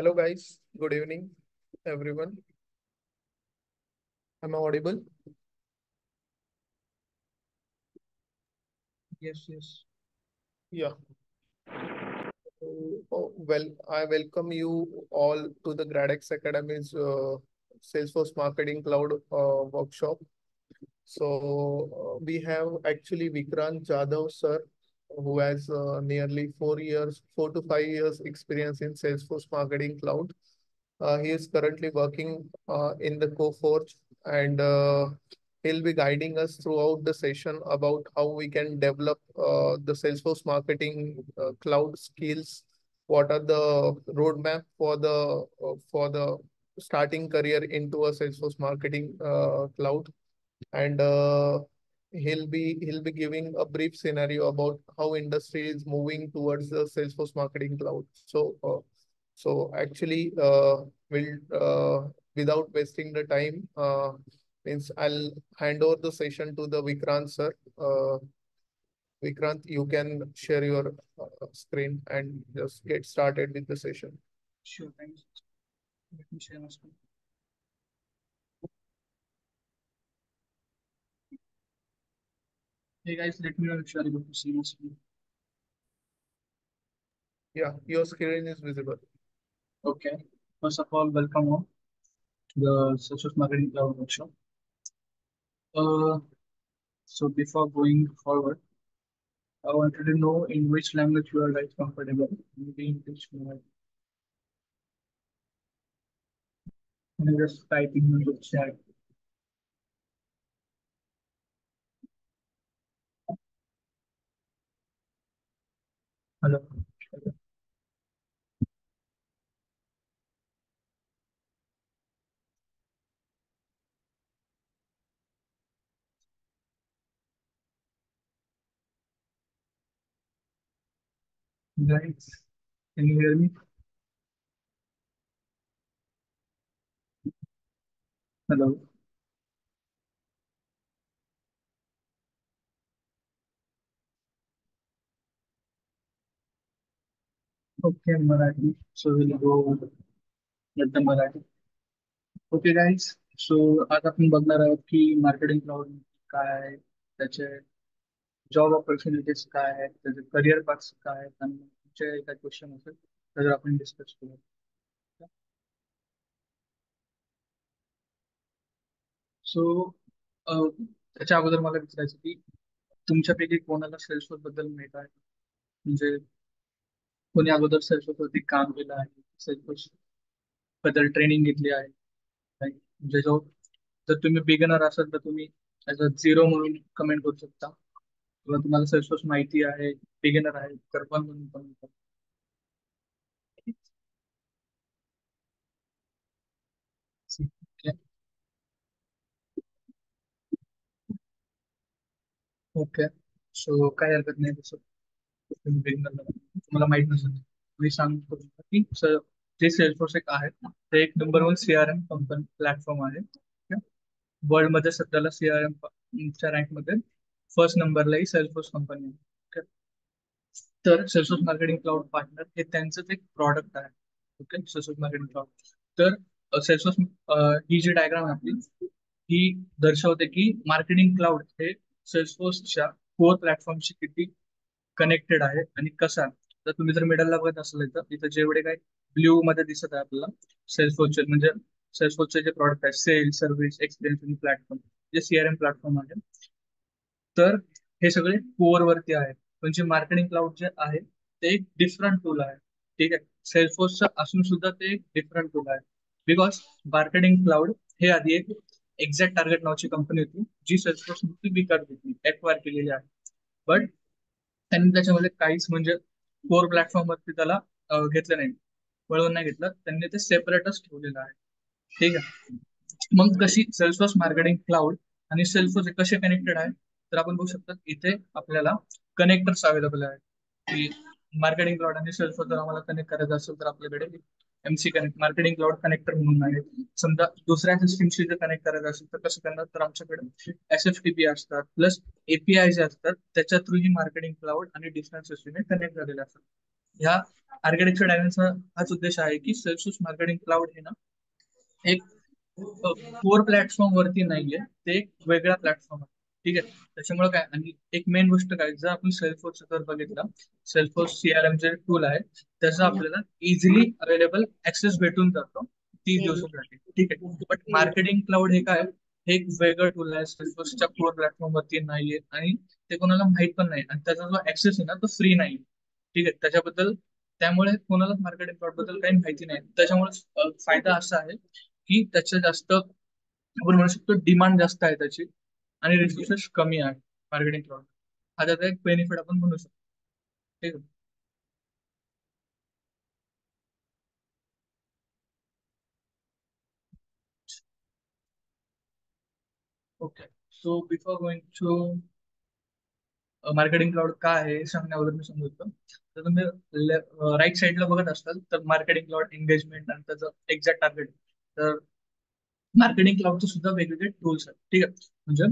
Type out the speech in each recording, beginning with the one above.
Hello guys, good evening everyone. Am I audible? Yes, yes. Yeah. Well, I welcome you all to the GradX Academy's Salesforce Marketing Cloud workshop. We have actually Vikrant Jadhav sir, who has nearly 4 to 5 years experience in Salesforce Marketing Cloud. He is currently working in the Coforge, and he'll be guiding us throughout the session about how we can develop the Salesforce marketing cloud skills. What are the roadmap for the starting career into a Salesforce marketing cloud, and he'll be giving a brief scenario about how industry is moving towards the Salesforce marketing cloud. We'll without wasting the time, means I'll hand over the session to the Vikrant sir. Vikrant, you can share your screen and just get started with the session. Sure, thanks. Let me share my screen. Hey guys, let me know if you are able to see my screen. Yeah, your screen is visible. Okay. First of all, welcome all to the Salesforce Marketing Cloud workshop. Uh, so before going forward, I wanted to know in which language you are guys comfortable. Maybe English, or can you just type in the chat. Hello. Guys, can you hear me? Hello. Okay, Marathi. So we'll go with the Marathi. Okay guys so आज आपण बघणार आहोत की marketing cloud काय आहे, त्याचे job opportunities काय आहेत, त्याचे करिअर पाथ्स काय आहेत आणि तुमचे काय क्वेश्चन असेल तर आपण डिस्कस करू. सो त्याच्या अगोदर मला विचारायचं की तुमच्यापैकी कोणाला सेल्सफोर्स बद्दल माहित आहे, म्हणजे कोणी अगोदर सेल्सफोर्स वरती काम केलं आहे, सेल्सफोर्स बद्दल ट्रेनिंग घेतली आहे. Like, म्हणजे जो जर तुम्ही बिगनर असाल तर तुम्ही ऍज अ झिरो म्हणून कमेंट करू शकता, किंवा तुम्हाला सेल्सफोर्स माहिती आहे, बिगिनर आहे तर पण म्हणून कमेंट करा. ओके. सो काय हरकत नाही तसं. तुम्ही beginner आहे, तुम्हाला माहित नसेल मी सांगतो की जे सेल्सफोर्स एक आहे ते एक number one CRM company platform आहे. वर्ल्ड मध्ये सध्याला सीआरएम च्या रँक मध्ये फर्स्ट नंबरलाही सेल्सफोर्स कंपनी आहे. Okay? तर सेल्सफोर्स मार्केटिंग क्लाउड पार्टनर हे त्यांचंच एक प्रॉडक्ट आहे. Okay, Salesforce marketing cloud. तर सेल्सफोर्स ही जी डायग्राम आहे आपली, ही दर्शवते की मार्केटिंग क्लाउड हे सेल्सफोर्सच्या कोर प्लॅटफॉर्मशी किती कनेक्टेड आहे आणि कसा. तर तुम्ही जर मिडलला बघत असाल तर इथं जेवढे काही ब्ल्यू मध्ये दिसत आहे आपल्याला सेल्सफोर्सचे, म्हणजे सेल्सफोर्सचे जे प्रॉडक्ट आहे, सेल, सर्व्हिस, एक्सपिरियन्स आणि प्लॅटफॉर्म, जे सीआरएम प्लॅटफॉर्म आहे, तर हे सगळे कोअर वरती आहे. पण जे मार्केटिंग क्लाउड जे आहे ते एक डिफरंट टूल आहे. ठीक आहे, सेल्सफोर्सचं असून सुद्धा ते एक डिफरंट टूल आहे. बिकॉज मार्केटिंग क्लाउड हे आधी एक एक्झॅक्ट टार्गेट नावाची कंपनी होती, जी सेल्सफोर्स विकत घेतली, एक्वायर केलेली आहे. बट त्यांनी त्याच्यामध्ये काहीच म्हणजे कोर प्लॅटफॉर्म वरती त्याला घेतलं नाही, वळवून नाही घेतलं, त्यांनी ते सेपरेटच ठेवलेलं आहे. ठीक आहे. मग कशी सेल्सफोर्स मार्केटिंग क्लाउड आणि सेल्सफोर्स कसे कनेक्टेड आहे, तर आपण बघू शकतो इथे आपल्याला कनेक्टर्स अवेलेबल आहे. की मार्केटिंग क्लाउड आणि सेल्सफोर्स जर आम्हाला कनेक्ट करायचं असेल तर आपल्याकडे MC connect marketing cloud connector म्हणून आहे. समजा दुसऱ्या सिस्टीमशी जर कनेक्ट करायचं असेल तर कसं करणार, तर आमच्याकडे एसएफटीपी असतात, प्लस एपीआय जे असतात त्याच्या थ्रू ही मार्केटिंग क्लाउड आणि डिफरंट सिस्टीम कनेक्ट झालेले असतात. ह्या आर्किटेक्चर डायग्रामचा हाच उद्देश आहे की सेल्सफोर्स मार्केटिंग क्लाउड हे ना एक कोर प्लॅटफॉर्म वरती नाहीये, ते एक वेगळा प्लॅटफॉर्म आहे. ठीक आहे. त्याच्यामुळे काय, आणि एक मेन गोष्ट काय, जर आपण सेल्सफोर्स जर बघितलं, सेल्सफोर्स सीआरएम जे टूल आहे त्याचा आपल्याला इझिली अवेलेबल ऍक्सेस भेटून जातो 30 दिवसासाठी. ठीक आहे. बट मार्केटिंग क्लाउड हे काय, हे एक वेगळं टूल आहे, सेल्सफोर्सच्या कोर प्लॅटफॉर्म वरती नाहीये आणि ते कोणाला माहित पण नाही, आणि त्याचा जो ऍक्सेस आहे ना तो फ्री नाही. ठीक आहे. त्याच्याबद्दल त्यामुळे कोणालाच मार्केटिंग क्लाउड बद्दल काही माहिती नाही. त्याच्यामुळे फायदा असा आहे की त्याच्या जास्त आपण म्हणू शकतो डिमांड जास्त आहे त्याची, आणि रिसोर्सेस कमी आहे मार्केटिंग क्लाउड. हा त्याचा एक बेनिफिट आपण म्हणू शकतो. ठीक आहे. Okay. So before going to marketing cloud काय आहे हे सांगण्यावर मी सांगतो. तर तुम्ही राईट साईडला बघत असाल तर मार्केटिंग क्लाउड एंगेजमेंट आणि त्याचं एक्झॅक्ट टार्गेट. तर मार्केटिंग क्लाउडचे सुद्धा वेगवेगळे टूल्स आहेत. ठीक आहे. म्हणजे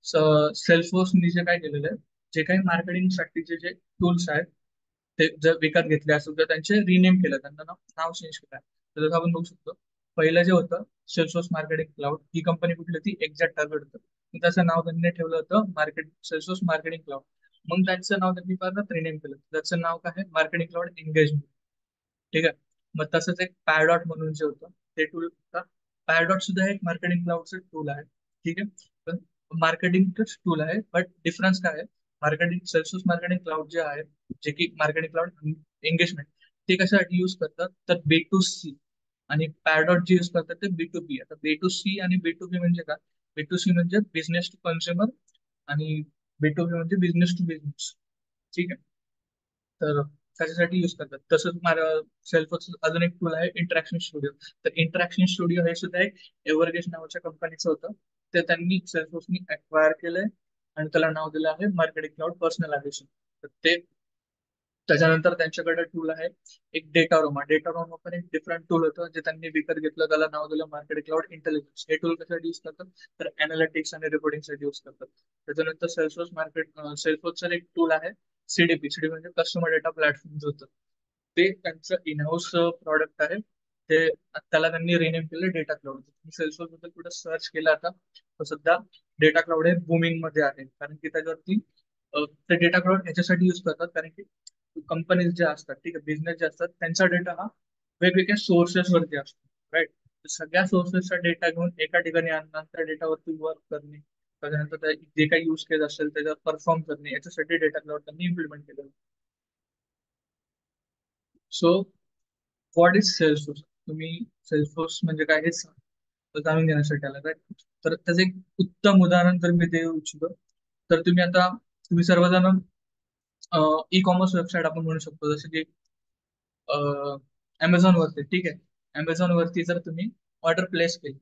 सेल्सफोर्सनी जे काय केलेलं आहे, जे काही मार्केटिंगसाठीचे जे टूल्स आहेत ते जर विकत घेतले असेल तर त्यांचे रिनेम केलं, त्यांना नाव चेंज केलं आहे. तर जसं आपण बघू शकतो, पहिलं जे होतं सेल्सफोर्स मार्केटिंग क्लाउड, ही कंपनी कुठली होती, एक्झॅक्ट टार्गेट होतं. मग त्याचं नाव त्यांनी ठेवलं होतं सेल्सफोर्स मार्केटिंग क्लाउड. मग त्यांचं नाव त्यांनी परत रिनेम केलं, त्याचं नाव काय आहे, मार्केटिंग क्लाउड एंगेजमेंट. ठीक आहे. मग तसंच एक पॅरडॉट म्हणून जे होतं ते टूल, पॅरडॉट सुद्धा एक मार्केटिंग क्लाउडचं टूल आहे. ठीक आहे. पण मार्केटिंगच टूल आहे, बट डिफरन्स काय आहे, मार्केटिंग सेल्सफोर्स मार्केटिंग क्लाउड जे आहे, जे की मार्केटिंग क्लाउड एंगेजमेंट, ते कशासाठी यूज करतात तर B2C, आणि पॅरडॉट जे यूज करतात ते B2B. आता B2C आणि B2B म्हणजे काय, B2C म्हणजे बिझनेस टू कन्झ्युमर, आणि B2B म्हणजे बिझनेस टू बिझनेस. ठीक आहे. तर त्याच्यासाठी यूज करतात. तसंच माझ्या सेल्फच अजून एक टूल आहे इंटरॅक्शन स्टुडिओ. तर इंटरॅक्शन स्टुडिओ हे सुद्धा एक एव्हरगेश नावाच्या कंपनीचं होतं. ते त्यांनी सेल्फोर्सनी अक्वायर केलंय आणि त्याला नाव दिलं आहे मार्केटिंग क्लाउड पर्सनलायझेशन. तर ते त्याच्यानंतर त्यांच्याकडे टूल आहे एक डेटारोमा. डेटारोमा पण एक डिफरंट टूल होतं जे त्यांनी विकत घेतलं, त्याला नाव दिलं मार्केटिंग क्लाउड इंटेलिजन्स. हे टूल कशासाठी यूज करतात तर अनालिटिक्स आणि रिपोर्टिंगसाठी यूज करतात. त्याच्यानंतर सेल्सफोर्सचं एक टूल आहे सीडीपी म्हणजे कस्टमर डेटा प्लॅटफॉर्म जो होतं, ते त्यांचं इनहाऊस प्रॉडक्ट आहे. ते त्याला त्यांनी रिनेम केलं डेटा क्लाउड. तुम्ही सेल्सफोर्स बद्दल कुठे सर्च केलं आता तर सध्या डेटा क्लाउड हे बुमिंग मध्ये आहे, कारण की त्याच्यावरती ते डेटा क्लाउड याच्यासाठी यूज करतात कारण की कंपनीज ज्या असतात, ठीक आहे, बिझनेस जे असतात, त्यांचा डेटा हा वेगवेगळ्या सोर्सेस वरती असतो. राईट. सगळ्या सोर्सेसचा डेटा घेऊन एका ठिकाणी आणणं, त्या डेटावरती वर्क करणे, त्याच्यानंतर जे काही यूज केस असेल त्याच्यावर परफॉर्म करणे, याच्यासाठी डेटा क्लाउड त्यांनी इम्प्लिमेंट केलं. सो व्हॉट इज सेल्सफोर्स, तुम्ही सेल्सफोर्स म्हणजे काय हे जाणून घेण्यासाठी आला, राईट. तर त्याचं एक उत्तम उदाहरण जर मी देऊ इच्छितो, तर तुम्ही सर्वजण ई कॉमर्स वेबसाईट आपण म्हणू शकतो, जसे की अमेझॉन वरती. ठीक आहे. अमेझॉन वरती जर तुम्ही ऑर्डर प्लेस केली,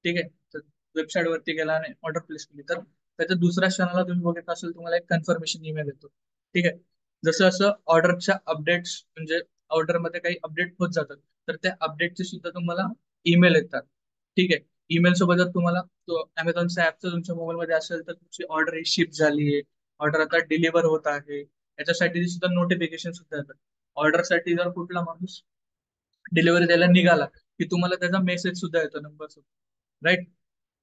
ठीक आहे, तर वेबसाईट वरती गेला आणि ऑर्डर प्लेस केली, तर त्याच्या दुसऱ्या क्षणाला तुम्ही बघत असेल तुम्हाला एक कन्फर्मेशन ईमेल येतो. ठीक आहे. जसं असं ऑर्डरच्या अपडेट्स म्हणजे ऑर्डर मध्ये काही अपडेट होत जातात, तर त्या अपडेटचे सुद्धा तुम्हाला ईमेल येतात. ठीक आहे. ईमेल सोबत जर तुम्हाला तो अमेझॉनचा ऍप जर तुमच्या मोबाईलमध्ये असेल तर तुमची ऑर्डर ही शिप झाली आहे, ऑर्डर आता डिलिव्हर होत आहे, याच्यासाठी सुद्धा नोटिफिकेशन सुद्धा येतात. ऑर्डर साठी जर कुठला माणूस डिलिव्हरी द्यायला निघाला की तुम्हाला त्याचा मेसेज सुद्धा येतो नंबर सोबत. राईट.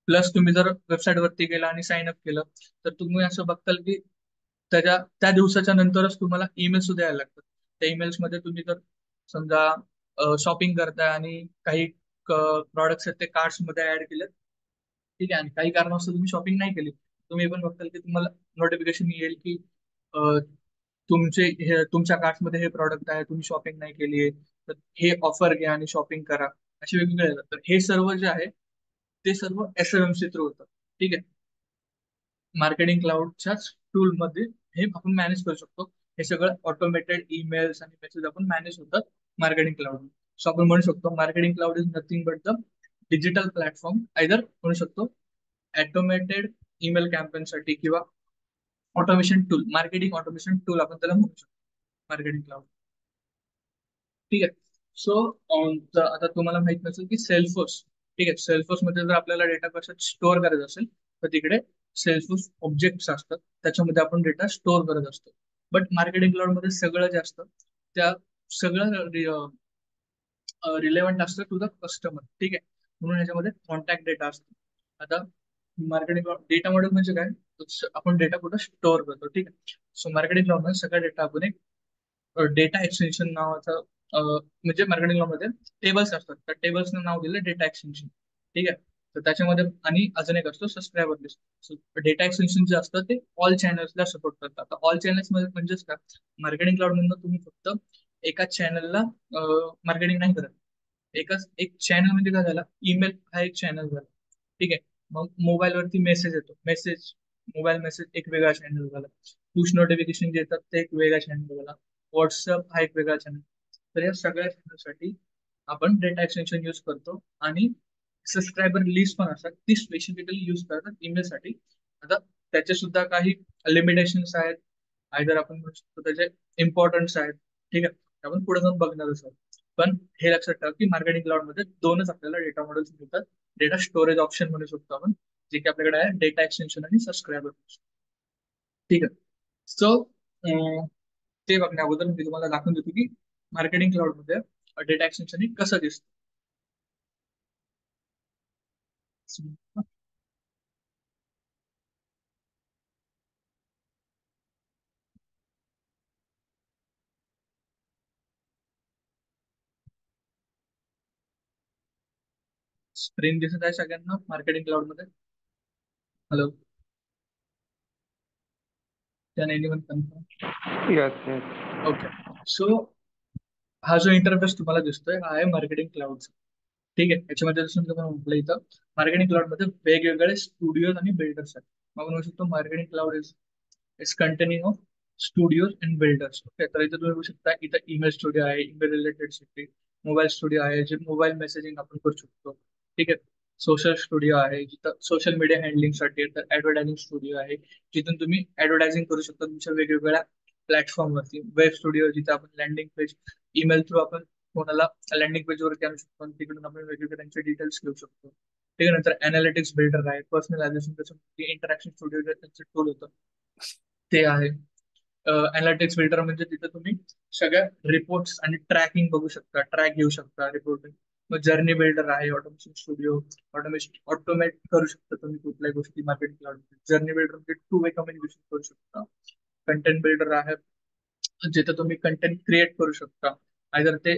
प्लस तुम्ही जर वेबसाईट वरती गेला आणि साइन अप केलं तर तुम्ही असं बघताल की त्या दिवसाच्या नंतरच तुम्हाला ईमेल सुद्धा यायला लागतात. त्या ईमेल्स मध्ये तुम्ही जर समजा शॉपिंग करताय आणि काही प्रॉडक्ट्स आहेत ते कार्ट्स मध्ये ऍड केले, ठीक आहे, आणि काही कारणास्तव तुम्ही शॉपिंग नाही केली, तुम्ही पण बघताल की तुम्हाला नोटिफिकेशन येईल की अ, तुमच्या कार्टमध्ये हे प्रॉडक्ट आहे, तुम्ही शॉपिंग नाही केली आहे, तर हे ऑफर घ्या आणि शॉपिंग करा, असे वेगवेगळे येतात. तर हे सर्व जे आहे ते सर्व एसएमसी थ्रू होतं. ठीक आहे. मार्केटिंग क्लाउडच्याच टूल मध्ये हे आपण मॅनेज करू शकतो. हे सगळं ऑटोमेटेड ईमेल्स आणि मेसेज आपण मॅनेज होतात मार्केटिंग क्लाउड. सो आपण म्हणू शकतो marketing cloud is nothing but the digital platform, either म्हणू शकतो ऑटोमेटेड ईमेल कॅम्पेनसाठी किंवा automation tool, marketing automation tool आपण त्याला म्हणू शकतो मार्केटिंग क्लाउड. ठीक आहे. सो आता तुम्हाला माहित नसेल की सेल्सफोर्स, ठीक आहे, सेल्सफोर्स मध्ये जर आपल्याला डेटा कशात स्टोअर करायचा असेल तर तिकडे सेल्सफोर्स ऑब्जेक्ट्स असतात, त्याच्यामध्ये आपण डेटा स्टोअर करत असतो. बट मार्केटिंग क्लाउड मध्ये सगळं जे असतं त्या सगळं रिलेव्हंट असतं टू द कस्टमर. ठीक आहे, म्हणून ह्याच्यामध्ये कॉन्टॅक्ट डेटा असतो. आता मार्केटिंग डेटा मॉडेल म्हणजे काय, आपण डेटा कुठं स्टोअर करतो. ठीक आहे, सो मार्केटिंग क्लाउड मध्ये सगळा डेटा आपण एक डेटा एक्सटेन्शन नावाचं म्हणजे मार्केटिंग मध्ये टेबल्स असतात, त्या टेबल्सनं नाव दिलं डेटा एक्सटेन्शन. ठीक आहे, तर त्याच्यामध्ये आणि अजून एक असतो सबस्क्रायबर लिस्ट. डेटा एक्सटेन्शन जे असतं ते ऑल चॅनल्सला सपोर्ट करतात. आता ऑल चॅनल्स मध्ये म्हणजेच काय, मार्केटिंग क्लाउड मधून तुम्ही फक्त एकाच चॅनलला मार्केटिंग नाही करत. एक चॅनल म्हणजे काय झाला, ईमेल हा एक चॅनल झाला. ठीक आहे, मग मोबाईल वरती मेसेज येतो, मोबाईल मेसेज एक वेगळा चॅनल झाला. पुश नोटिफिकेशन जे येतात ते एक वेगळा चॅनल झाला. व्हॉट्सअप हा एक वेगळा चॅनल. तर या सगळ्या चॅनलसाठी आपण डेटा एक्सटेन्शन यूज करतो. आणि सबस्क्रायबर लिस्ट पण असतात, ती स्पेसिफिकली यूज करतात ईमेलसाठी. आता त्याचे सुद्धा काही लिमिटेशन्स आहेत, आयदर आपण म्हणू शकतो त्याचे इम्पॉर्टन्स आहेत. ठीक आहे, ते आपण पुढे जाऊन बघणारच आहोत. पण हे लक्षात ठेवा की मार्केटिंग क्लाउड मध्ये दोनच आपल्याला डेटा मॉडेल्स मिळतात. डेटा स्टोरेज ऑप्शन म्हणू शकतो आपण, जे की आपल्याकडे आहे डेटा एक्सटेन्शन आणि सबस्क्रायबर. ठीक आहे, सो ते बघण्या अगोदर मी तुम्हाला दाखवून देतो की मार्केटिंग क्लाउड मध्ये डेटा एक्सटेन्शन कसं दिसतं. स्क्रीन दिसत आहे सगळ्यांना मार्केटिंग क्लाउड मध्ये? Hello, can anyone confirm? Yes, yes. Okay, so हा जो इंटरफेस तुम्हाला दिसतोय हा आहे मार्केटिंग क्लाउडचा. ठीक आहे, याच्यामध्ये जसं मी तुम्हाला म्हटलं, इथं मार्केटिंग क्लाउड मध्ये वेगवेगळे स्टुडिओज आणि बिल्डर्स आहेत. मग म्हणू शकतो marketing cloud is containing of studios and builders. Okay, तर इथं तुम्ही बघू शकता, इथं ईमेल स्टुडिओ आहे, ईमेल रिलेटेड साठी मोबाईल स्टुडिओ आहे, जे मोबाईल मेसेजिंग आपण करू शकतो. ठीक आहे, सोशल स्टुडिओ आहे जिथं सोशल मीडिया हँडलिंग साठी, तर ऍडव्हर्टायझिंग स्टुडिओ आहे जिथून तुम्ही ऍडव्हर्टायझिंग करू शकता तुमच्या वेगवेगळ्या प्लॅटफॉर्मवरती. वेब स्टुडिओ जिथं आपण लँडिंग पेज, ईमेल थ्रू आपण कोणाला लँडिंग पेज वरती आणू शकतो आणि तिकडून आपण वेगवेगळे त्यांचे डिटेल्स घेऊ शकतो. ठीक आहे, नंतर अनालिटिक्स बिल्डर आहे, पर्सनलायझेशन त्याच्यामध्ये इंटरॅक्शन स्टुडिओ त्यांचं टूल होतं ते आहे. अनालिटिक्स बिल्डर म्हणजे तिथे तुम्ही सगळ्या रिपोर्ट्स आणि ट्रॅकिंग बघू शकता, ट्रॅक घेऊ शकता रिपोर्टिंग. मग जर्नी बिल्डर आहे, ऑटोमेशन स्टुडिओ, ऑटोमेट करू शकता तुम्ही कुठल्याही गोष्टी मार्केटिंग क्लाउड. जर्नी बिल्डर म्हणजे टू वे कम्युनिकेशन करू शकता. कंटेंट बिल्डर आहे, जिथे तुम्ही कंटेंट क्रिएट करू शकता, आयदर ते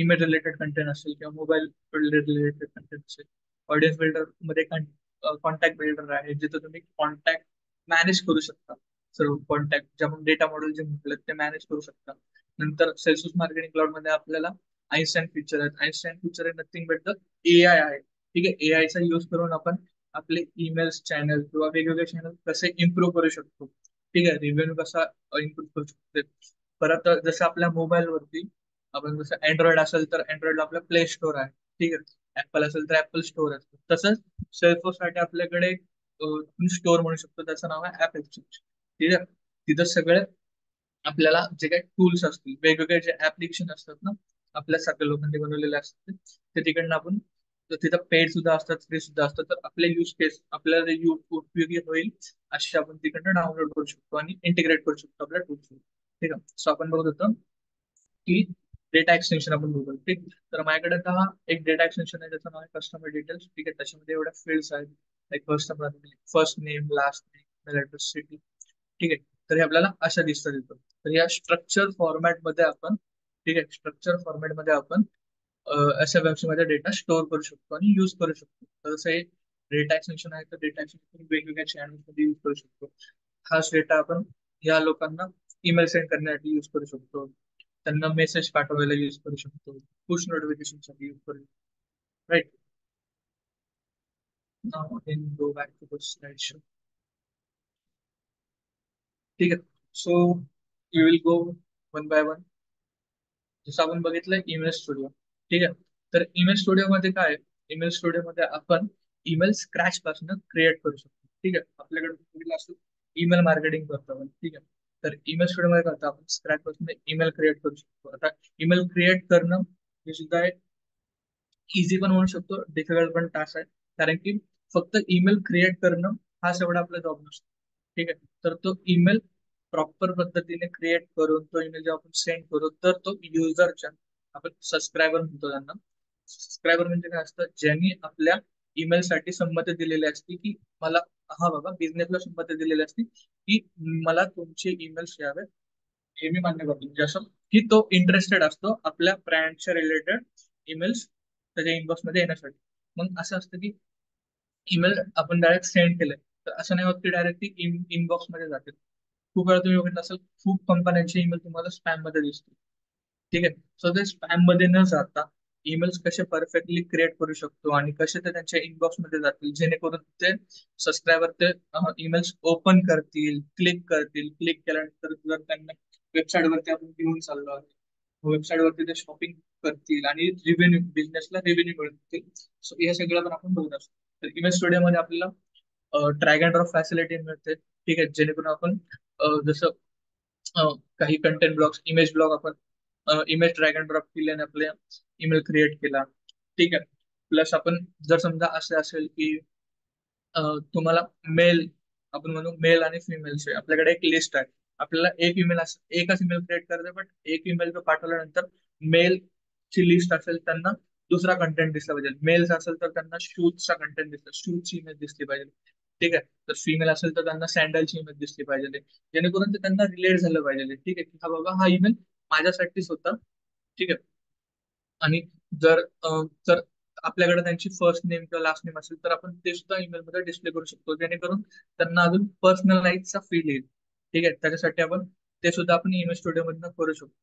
ईमेल रिलेटेड कंटेंट असेल किंवा मोबाईल रिलेटेड कंटेंट असेल. ऑडियन्स बिल्डर मध्ये कॉन्टॅक्ट बिल्डर आहे, जिथे तुम्ही कॉन्टॅक्ट मॅनेज करू शकता. सर्व कॉन्टॅक्ट जे आपण डेटा मॉडेल जे म्हटलं ते मॅनेज करू शकता. नंतर सेल्सफोर्स मार्केटिंग क्लाउड मध्ये आपल्याला आइन्स्टाईन फीचर आहेत. आइन्स्टाईन फीचर आहे नथिंग बट द एआय आहे. ठीक आहे, एआय चा यूज करून आपण आपले ईमेल्स चॅनल किंवा वेगवेगळे चॅनल कसे इम्प्रूव्ह करू शकतो. ठीक आहे, रिव्ह्यू कसा इम्प्रूव्ह करू शकतो. परत जसं आपल्या मोबाईलवरती आपण जसं अँड्रॉइड असेल तर अँड्रॉइडला आपलं प्ले स्टोर आहे. ठीक आहे, ऍपल असेल तर ऍपल स्टोर आहे. तसंच सेल्सफोर्ससाठी आपल्याकडे स्टोर म्हणू शकतो, त्याचं नाव आहे ऍप एक्सचेंज. ठीक आहे, तिथं सगळे आपल्याला जे काही टूल्स असतील, वेगवेगळे जे ऍप्लिकेशन असतात ना आपल्या सगळ्या लोकांनी बनवलेले असतात, ते तिकडनं आपण, तर तिथं पेड सुद्धा असतात, फ्री सुद्धा असतात. तर आपले यूज केस आपल्याला जे उपयोगी होईल असे आपण तिकडनं डाउनलोड करू शकतो आणि इंटिग्रेट करू शकतो आपल्या टूल्स. ठीक आहे, सो आपण बघत होतो की डेटा एक्सटेन्शन आपण बघतो. ठीक, तर माझ्याकडे आता हा एक डेटा एक्सटेन्शन आहे, त्याचं नाव आहे कस्टमर डिटेल्स. ठीक आहे, त्याच्यामध्ये एवढ्या फील्ड्स आहेत, like customer, first name, last name, address, city. ठीक आहे, तर हे आपल्याला अशा दिसतात येतं. तर या स्ट्रक्चर फॉर्मॅट मध्ये आपण, ठीक आहे, स्ट्रक्चर फॉर्मॅट मध्ये आपण अशा वेबसाईटमध्ये डेटा स्टोअर करू शकतो आणि यूज करू शकतो. तर जसं हे डेटा एक्सटेन्शन आहे, तर डेटा एक्सटेन्शन वेगवेगळ्या चॅनल्समध्ये यूज करू शकतो. हाच डेटा आपण या लोकांना ईमेल सेंड करण्यासाठी यूज करू शकतो, त्यांना मेसेज पाठवायला यूज करू शकतो, पुश नोटिफिकेशन साठी यूज करू शकतो. Right, now again go back to the slideshow. ठीक आहे, so we will go one by one. जसं आपण बघितलं ईमेल स्टुडिओ. ठीक आहे, तर ईमेल स्टुडिओ मध्ये काय आहे, ईमेल स्टुडिओ मध्ये आपण ईमेल स्क्रॅच पासून क्रिएट करू शकतो. ठीक आहे, आपल्याकडे असतो ईमेल मार्केटिंग करतो आपण. ठीक आहे, तर ईमेल स्टुडिओ मध्ये करतो आपण स्क्रॅच पासून ईमेल क्रिएट करू शकतो. आता ईमेल क्रिएट करणं हे सुद्धा एक इझी पण म्हणू शकतो, डिफिकल्ट पण टास्क आहे. कारण की फक्त ईमेल क्रिएट करणं हाच एवढा आपला जॉब नसतो. ठीक आहे, तर तो ईमेल प्रॉपर पद्धतीने क्रिएट करून तो ईमेल जेव्हा आपण सेंड करू तर तो युजरच्या, आपण सबस्क्रायबर म्हणतो त्यांना, सबस्क्रायबर म्हणजे काय असतं, ज्यांनी आपल्या ईमेल साठी संमती दिलेली असते की मला, हा बाबा बिझनेसला संमती दिलेली असते की मला तुमचे ईमेल्स यावे, हे मी मान्य करतो, म्हणजे असं की तो इंटरेस्टेड असतो आपल्या ब्रँडच्या रिलेटेड ईमेल्स त्याच्या इनबॉक्स मध्ये येण्यासाठी. मग असं असतं की ईमेल आपण डायरेक्ट सेंड केलंय तर असं नाही होत की डायरेक्ट ती इनबॉक्स मध्ये जाते. खूप वेळा तुम्ही बघितलं असेल, खूप कंपन्यांचे ईमेल तुम्हाला स्पॅम मध्ये दिसतील. ठीक आहे, सो ते स्पॅम मध्ये न जाता ईमेल्स कसे परफेक्टली क्रिएट करू शकतो आणि कसे ते त्यांच्या इनबॉक्स मध्ये जातील जेणेकरून ते सबस्क्रायबर ते ईमेल्स ओपन करतील, क्लिक करतील, क्लिक केल्यानंतर जर त्यांना वेबसाईट वरती आपण घेऊन चाललो आहे, वेबसाईट वरती ते शॉपिंग करतील आणि रिव्हेन्यू, बिझनेसला रिव्हेन्यू मिळतील. सो हे सगळं पण आपण बघत असतो. तर इमेज स्टुडिओ मध्ये आपल्याला ड्रॅग अँड ड्रॉप फॅसिलिटी मिळते. ठीक आहे, जेणेकरून आपण जसं काही कंटेंट ब्लॉक्स, इमेज ब्लॉग आपण इमेज ड्रॅग अँड ड्रॉप केल्याने आपले ईमेल क्रिएट केला. ठीक आहे, प्लस आपण जर समजा असे असेल की तुम्हाला मेल, आपण म्हणू मेल आणि फिमेलचे आपल्याकडे एक लिस्ट आहे, आपल्याला एक ईमेल एकच ईमेल क्रिएट करायचं, बट एक ईमेल जो पाठवल्यानंतर मेल ची लिस्ट असेल त्यांना दुसरा कंटेंट दिसला पाहिजे, मेल्स असेल तर त्यांना शूजचा कंटेंट दिसला, शूजची इमेज दिसली पाहिजे. ठीक आहे, तर फिमेल असेल तर त्यांना सँडलची इमेज दिसली पाहिजे, जेणेकरून ते त्यांना रिलेट झालं पाहिजे. ठीक आहे, की हा बाबा हा ईमेल माझ्यासाठीच होता. ठीक आहे, आणि जर आपल्याकडे त्यांची फर्स्ट नेम किंवा लास्ट नेम असेल तर आपण ते सुद्धा ईमेल मध्ये डिस्प्ले करू शकतो, जेणेकरून त्यांना अजून पर्सनलाइजचा फील येईल. ठीक आहे, त्याच्यासाठी आपण ते सुद्धा आपण ईमेल स्टुडिओ मधून करू शकतो.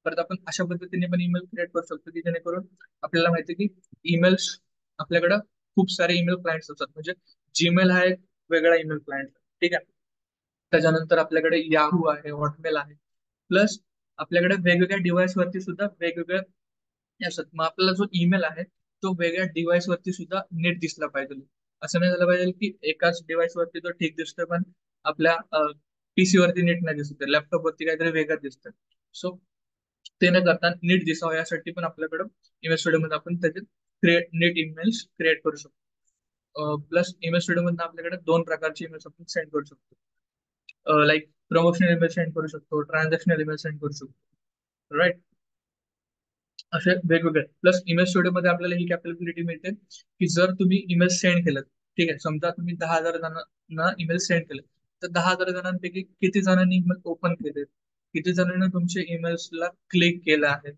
परत आपण अशा पद्धतीने पण ईमेल क्रिएट करू शकतो की जेणेकरून आपल्याला माहिती आहे की ईमेल्स, आपल्याकडे खूप सारे ईमेल क्लायंट्स असतात, म्हणजे जीमेल हा एक वेगळा ईमेल क्लायंट. ठीक आहे, त्याच्यानंतर आपल्याकडे याहू आहे, हॉटमेल आहे, प्लस आपल्याकडे वेगवेगळ्या डिव्हाइस वरती सुद्धा वेगवेगळ्या असतात. मग आपल्याला जो ईमेल आहे तो वेगळ्या डिव्हाइस वरती सुद्धा नीट दिसला पाहिजे. असं नाही झालं पाहिजे की एकाच डिव्हाइस वरती तो ठीक दिसतोय पण आपल्या पीसी वरती नीट नाही दिसत, लॅपटॉप वरती काहीतरी वेगळं दिसतं. सो ते न करता नीट दिसावं यासाठी पण आपल्याकडं इमेल स्टुडिओ मध्ये आपण त्याचे नीट इमेल्स क्रिएट करू शकतो. प्लस इमेल स्टुडिओ मध्ये आपल्याकडे दोन प्रकारचे इमेल्स आपण सेंड करू शकतो, लाईक प्रमोशनल इमेल सेंड करू शकतो, ट्रान्झॅक्शनल इमेल सेंड करू शकतो. राईट, असे वेगवेगळे. प्लस इमेज स्टुडिओ मध्ये आपल्याला ही कॅपेबिलिटी मिळते की जर तुम्ही ईमेल सेंड केलं, ठीक आहे, समजा तुम्ही 10,000 जणांना ईमेल सेंड केलं, तर 10,000 जणांपैकी किती जणांनी ईमेल ओपन केले, किती जणांनी तुमच्या ईमेल्सला क्लिक केलं आहे,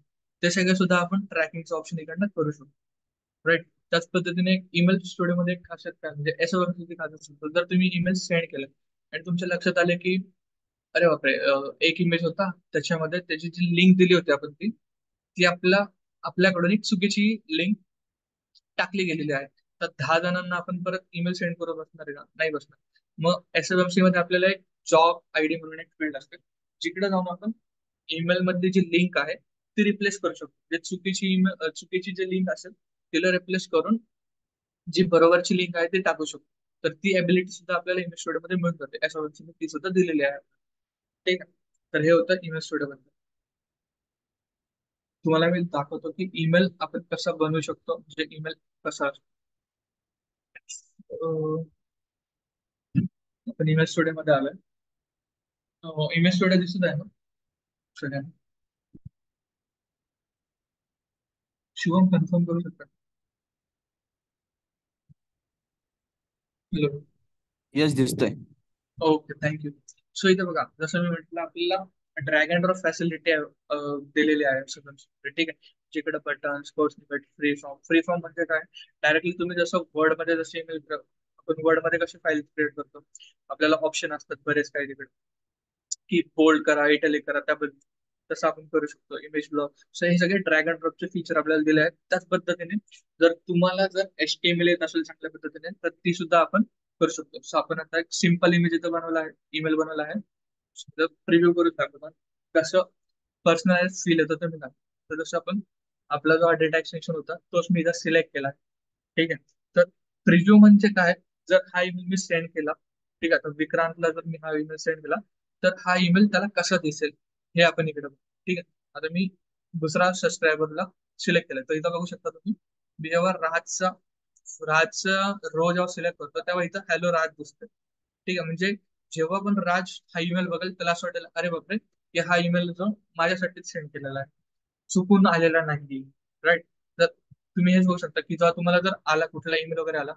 ते सगळे सुद्धा आपण ट्रॅकिंगचं ऑप्शन इकडनं करू शकतो. राईट, त्याच पद्धतीने ईमेल स्टुडिओ मध्ये एक खासियत काय म्हणजे एसओएमची खासियत असतो, जर तुम्ही ईमेल सेंड केलं आणि तुमच्या लक्षात आले की अरे बापरे, एक इमेज होता त्याच्यामध्ये त्याची जी लिंक दिली होती आपण ती ती आपल्याकडून एक चुकीची लिंक टाकली गेलेली आहे, तर 10 जणांना आपण परत ईमेल सेंड करू बसणार आहे का, नाही बसणार. मग एसएमसी मध्ये आपल्याला एक जॉब आयडी म्हणून एक फील्ड असते, जिकडे जाऊन आपण ईमेल मधली जी लिंक आहे ती रिप्लेस करू शकतो. जे चुकीची ईमेल, चुकीची जी लिंक असेल तिला रिप्लेस करून जी बरोबरची लिंक आहे ती टाकू शकतो. तर ती एबिलिटी सुद्धा आपल्याला ईमेल स्टुडिओ मध्ये मिळून जाते, एसएमसी ती सुद्धा दिलेली आहे. ठीक आहे, तर हे होतं ईमेल स्टुडिओ मध्ये. तुम्हाला मी दाखवतो की ईमेल आपण कसा बनवू शकतो, म्हणजे ईमेल कसा असतो. अं, आपण ईमेल स्टुडिओ मध्ये आलोय. ईमेल स्टुडिओ दिसत आहे ना सगळ्यांना? शिवम कन्फर्म करू शकता? हॅलो. यस, दिसतोय. Okay, thank you. सो इथे बघा, जसं मी म्हटलं आपल्याला ड्रॅग अँड ड्रॉप फॅसिलिटी दिलेली आहे सगळं. ठीक आहे, जिकडे button sports free form, free form म्हणजे काय, डायरेक्टली तुम्ही जसं वर्ड मध्ये जसे ईमेल, आपण वर्ड मध्ये कसे फाईल क्रिएट करतो, आपल्याला ऑप्शन असतात बरेच काही तिकडे की बोल्ड करा, इटॅलिक करा, त्याबद्दल तसं आपण करू शकतो. इमेज ब्लॉक, सो हे सगळे ड्रॅग अँड ड्रॉपचे फीचर आपल्याला दिले आहेत. त्याच पद्धतीने जर तुम्हाला जर HTML येत असेल चांगल्या पद्धतीने तर ती सुद्धा आपण करू शकतो. सो आपण आता एक सिम्पल इमेज इथं बनवला आहे, ईमेल बनवला आहे, प्रिव्ह्यू करू शकतो. कसं पर्सनलाइज फील येतं तुम्ही सांगा. तर जसं आपण आपला जो डेटा एक्सटेन्शन होता तोच मी इथं सिलेक्ट केला. ठीक आहे, तर प्रिव्ह्यू म्हणजे काय, जर हा ईमेल मी सेंड केला, ठीक आहे, तर विक्रांतला जर मी हा ईमेल सेंड केला तर हा ईमेल त्याला कसा दिसेल हे आपण इकडे बघू. ठीक आहे, आता मी दुसरा सबस्क्रायबरला सिलेक्ट केलं तर इथं बघू शकता तुम्ही, मी जेव्हा राजचा रो जेव्हा सिलेक्ट करतो तेव्हा इथं हॅलो राज दिसतं. ठीक आहे, म्हणजे जेव्हा पण राज हा ईमेल बघेल त्याला असं वाटेल अरे बापरे की हा ईमेल जो माझ्यासाठीच सेंड केलेला आहे, चुकून आलेला नाही. राईट. तर तुम्ही हेच बघू शकता की जेव्हा तुम्हाला जर आला कुठला ईमेल वगैरे आला,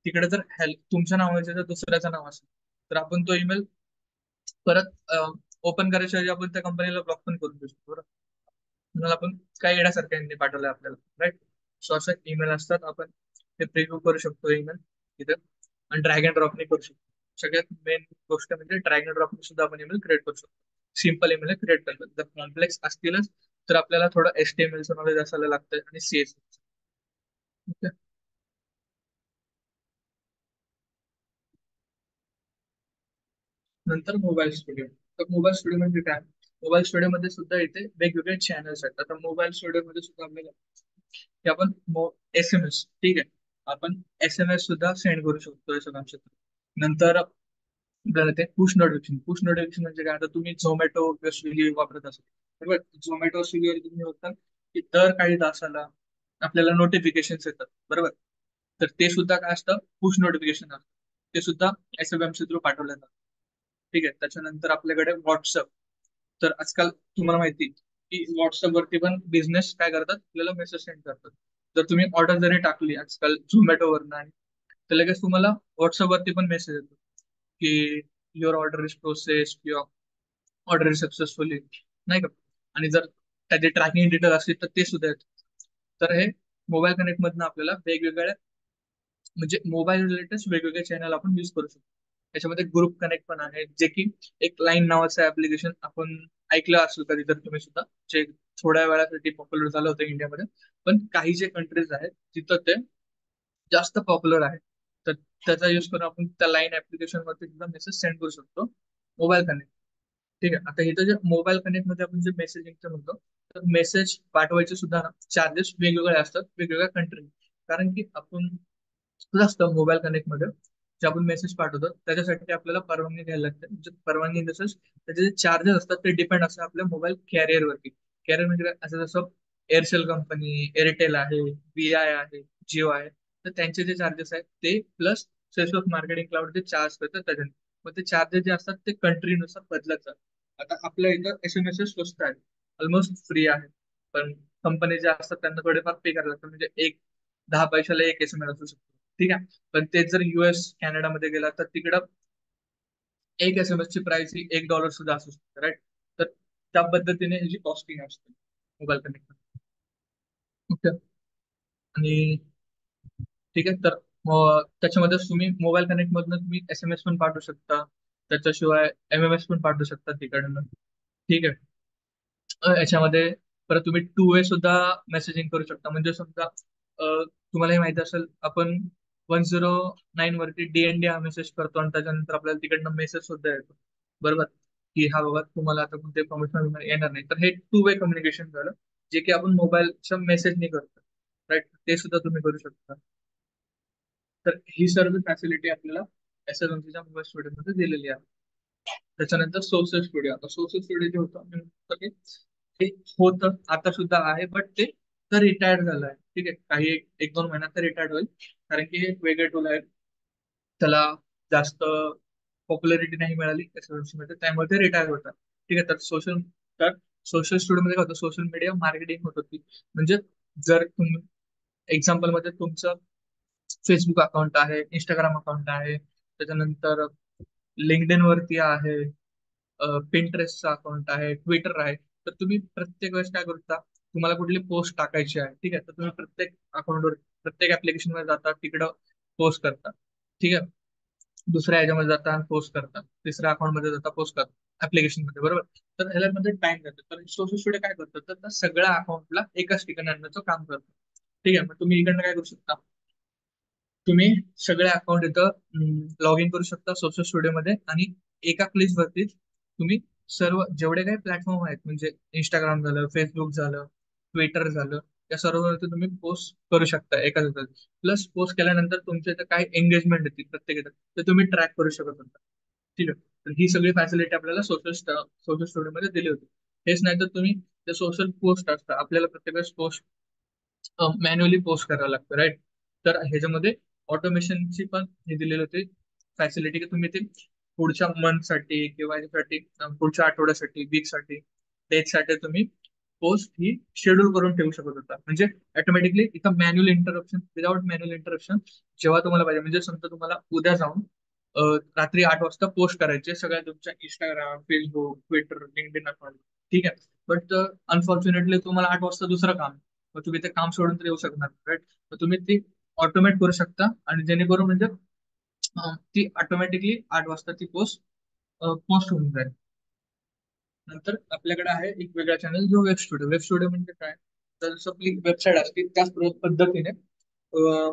तिकडे जर हेल्प तुमच्या नावाचे जर दुसऱ्याचं नाव असेल, तर आपण तो ईमेल परत ओपन करायच्या ऐवजी आपण त्या कंपनीला ब्लॉक पण करून देऊ शकतो, बरं. म्हणून आपण काय येण्यासारख्या यांनी पाठवलंय आपल्याला, राईट. सो असं ईमेल असतात, आपण ते प्रिव्ह्यू करू शकतो ईमेल तिथे, आणि ड्रॅग अँड ड्रॉपने करू शकतो. सगळ्यात मेन गोष्ट म्हणजे ड्रॅग अँड ड्रॉपने सुद्धा आपण ईमेल क्रिएट करू शकतो. सिम्पल ईमेल क्रिएट करतात. जर कॉम्प्लेक्स असतीलच तर आपल्याला थोडं HTML नॉलेज असायला लागतं आणि CSS. नंतर मोबाईल स्टुडिओ. तर मोबाईल स्टुडिओ म्हणजे काय? मोबाईल स्टुडिओ मध्ये सुद्धा इथे वेगवेगळे चॅनल्स आहेत. आता मोबाईल स्टुडिओ मध्ये सुद्धा आपल्याला की आपण SMS, ठीक आहे, आपण SMS सुद्धा सेंड करू शकतो सगळ्यांच्या थ्रू. नंतर आपल्याला ते पुश नोटिफिकेशन म्हणजे काय? आता तुम्ही झोमॅटो किंवा स्विगी वापरत असाल, बरोबर. झोमॅटो स्विगीवर तुम्ही बघता की दर काही तासाला आपल्याला नोटिफिकेशन येतात, बरोबर. तर ते सुद्धा काय असतं? पुश नोटिफिकेशन असतं. ते सुद्धा SMS थ्रू पाठवलं जातं. ठीक आहे. त्याच्यानंतर आपल्याकडे व्हॉट्सअप. तर आजकाल तुम्हाला माहिती की व्हॉट्सअप वरती पण बिझनेस काय करतात, आपल्याला मेसेज सेंड करतात. जर तुम्ही ऑर्डर जरी टाकली आजकाल झोमॅटोवरनं आहे, तर लगेच तुम्हाला व्हॉट्सअप वरती पण मेसेज येतो की युअर ऑर्डर इज प्रोसेस किंवा ऑर्डर इज सक्सेसफुली, नाही का. आणि जर त्याचे ट्रॅकिंग डिटेल असतील तर ते सुद्धा येतात. तर हे मोबाईल कनेक्ट मधनं आपल्याला वेगवेगळ्या, म्हणजे मोबाईल रिलेटेड वेगवेगळे चॅनल आपण युज करू शकतो. त्याच्यामध्ये ग्रुप कनेक्ट पण आहे, जे की एक लाईन नावाचं ऍप्लिकेशन आपण ऐकलं असेल कधी तर तुम्ही सुद्धा, जे थोड्या वेळासाठी पॉप्युलर झालं होतं इंडियामध्ये. पण काही जे कंट्रीज आहेत तिथं ते जास्त पॉप्युलर आहे. तर त्याचा युज करून आपण त्या लाईन ऍप्लिकेशन वरती सुद्धा मेसेज सेंड करू शकतो मोबाईल कनेक्ट. ठीक आहे. आता इथं जे मोबाईल कनेक्ट मध्ये आपण जे मेसेजिंगचं म्हणतो, तर मेसेज पाठवायचे सुद्धा चार्जेस वेगवेगळे असतात वेगवेगळ्या कंट्री. कारण की आपण कसं असतं मोबाईल कनेक्ट मध्ये, जे आपण मेसेज पाठवतो त्याच्यासाठी आपल्याला परवानगी घ्यायला लागते. म्हणजे परवानगी इन द सेन्स त्याचे जे चार्जेस असतात ते डिपेंड असतात आपल्या मोबाईल कॅरियरवरती. कॅरियर म्हणजे काय? असं जसं एअरसेल कंपनी, एअरटेल आहे, VI आहे, जिओ आहे, तर त्यांचे जे चार्जेस आहेत ते प्लस सेल्स मार्केटिंग क्लाउड जे चार्ज करतात त्याच्याने, मग ते चार्जेस जे असतात ते कंट्रीनुसार बदलत जातात. आता आपल्या इथं SMS स्वस्त आहे, ऑलमोस्ट फ्री आहे. पण कंपनी जे असतात त्यांना थोडेफार पे करायला लागतं. म्हणजे एक 10 पैशाला एक SMS असू शकतो, ठीक आहे. पण तेच जर US कॅनडामध्ये गेला तर तिकडं एक SMS ची प्राइस ही $1 सुद्धा असू शकते, राईट. तर त्या पद्धतीने ह्याची कॉस्टिंग असते मोबाईल कनेक्ट. ओके. आणि ठीक आहे. तर त्याच्यामध्ये तुम्ही मोबाईल कनेक्ट मधनं तुम्ही SMS पण पाठवू शकता. त्याच्याशिवाय MMS पण पाठवू शकता तिकडनं. ठीक आहे. याच्यामध्ये परत तुम्ही 2 वे सुद्धा मेसेजिंग करू शकता. म्हणजे समजा तुम्हाला हे माहिती असेल, आपण 109 वरती DND हा मेसेज करतो आणि त्याच्यानंतर आपल्याला तिकडनं मेसेज सुद्धा येतो, बरोबर. की हा बाबा तुम्हाला आता कोणते प्रॉमिशन येणार नाही. तर हे 2 वे कम्युनिकेशन झालं, जे की आपण मोबाईलच्या मेसेजने करतो, राईट. ते सुद्धा तुम्ही करू शकता. तर ही सर्व फॅसिलिटी आपल्याला SLMC च्या मोबाईल स्टुडिओमध्ये दिलेली आहे. त्याच्यानंतर सोशल स्टुडिओ. आता सोशल स्टुडिओ जे होतं मी म्हणतो की ते होतं आता सुद्धा आहे, बट ते तर रिटायर्ड झालं आहे. ठीक आहे. काही एक दोन महिन्यात तर रिटायर्ड होईल, कारण की हे एक वेगळे टूल आहे. त्याला जास्त पॉप्युलॅरिटी नाही मिळाली SLMC मध्ये, त्यामुळे ते रिटायर होतात. ठीक आहे. तर सोशल स्टुडिओ मध्ये काय होतं, सोशल मीडिया मार्केटिंग होत होती. म्हणजे जर तुम्ही एक्झाम्पल मध्ये तुमचं फेसबुक अकाउंट आहे, इंस्टाग्राम अकाउंट आहे, त्याच्यानंतर लिंक्डइन वरती आहे, पिंटरेस्टचा अकाउंट आहे, ट्विटर आहे. तर तुम्ही प्रत्येक वेळेस काय करता, तुम्हाला कुठली पोस्ट टाकायची आहे, ठीक आहे, तर तुम्ही प्रत्येक अकाउंटवर, प्रत्येक ऍप्लिकेशन वर जाता, तिकडं पोस्ट करता. ठीक आहे. दुसऱ्या ह्याच्यामध्ये जाता पोस्ट करता, तिसऱ्या अकाउंट मध्ये जाता पोस्ट करता ऍप्लिकेशन मध्ये, बरोबर. तर ह्याच्यामध्ये टाइम जातो. तर सोशल स्टुडिओ काय करतात, तर त्या सगळ्या अकाउंटला एकाच ठिकाणी आणण्याचं काम करतं. ठीक आहे. मग तुम्ही इकडनं काय करू शकता, तुम्ही सगळे अकाउंट इथं लॉग इन करू शकता सोशल स्टुडिओमध्ये, आणि एका क्लिक वरती तुम्ही सर्व जेवढे काही प्लॅटफॉर्म आहेत, म्हणजे इंस्टाग्राम झालं, फेसबुक झालं, ट्विटर झालं, या सर्ववरती तुम्ही पोस्ट करू शकता एकाच वेळेस. प्लस पोस्ट केल्यानंतर तुमच्या इथं काय एंगेजमेंट येतील प्रत्येक येतात ते तुम्ही ट्रॅक करू शकत होता. ठीक आहे. तर ही सगळी फॅसिलिटी आपल्याला सोशल स्टुडिओमध्ये दिली होती. हेच नाही तर तुम्ही जे सोशल पोस्ट असतात, आपल्याला प्रत्येक वेळेस पोस्ट मॅन्युअली पोस्ट करावं लागतं, राईट. तर ह्याच्यामध्ये ऑटोमेशनची पण हे दिलेली होती फॅसिलिटी, की तुम्ही ते पुढच्या मंथसाठी किंवा याच्यासाठी पुढच्या आठवड्यासाठी, वीकसाठी, डेटसाठी तुम्ही पोस्ट ही शेड्यूल करून ठेवू शकत होता. म्हणजे ऑटोमॅटिकली इथं manual interruption, without manual interruption, जेव्हा तुम्हाला पाहिजे, म्हणजे समजा तुम्हाला उद्या जाऊन रात्री 8 वाजता पोस्ट करायचे सगळ्या तुमच्या Instagram, Facebook, Twitter, LinkedIn account, ठीक आहे. बट अनफॉर्च्युनेटली तुम्हाला 8 वाजता दुसरं काम, मग तुम्ही ते काम सोडून तर येऊ शकणार, राईट? मग तुम्ही ती ऑटोमेट करू शकता, आणि जेणेकरून म्हणजे ती ऑटोमॅटिकली 8 वाजता ती पोस्ट पोस्ट होऊन जाईल. नंतर आपल्याकडे आहे एक वेगळा चॅनल जो वेब स्टुडिओ. वेब स्टुडिओ म्हणजे काय? तर जसं आपली वेबसाईट असते त्याच पद्धतीने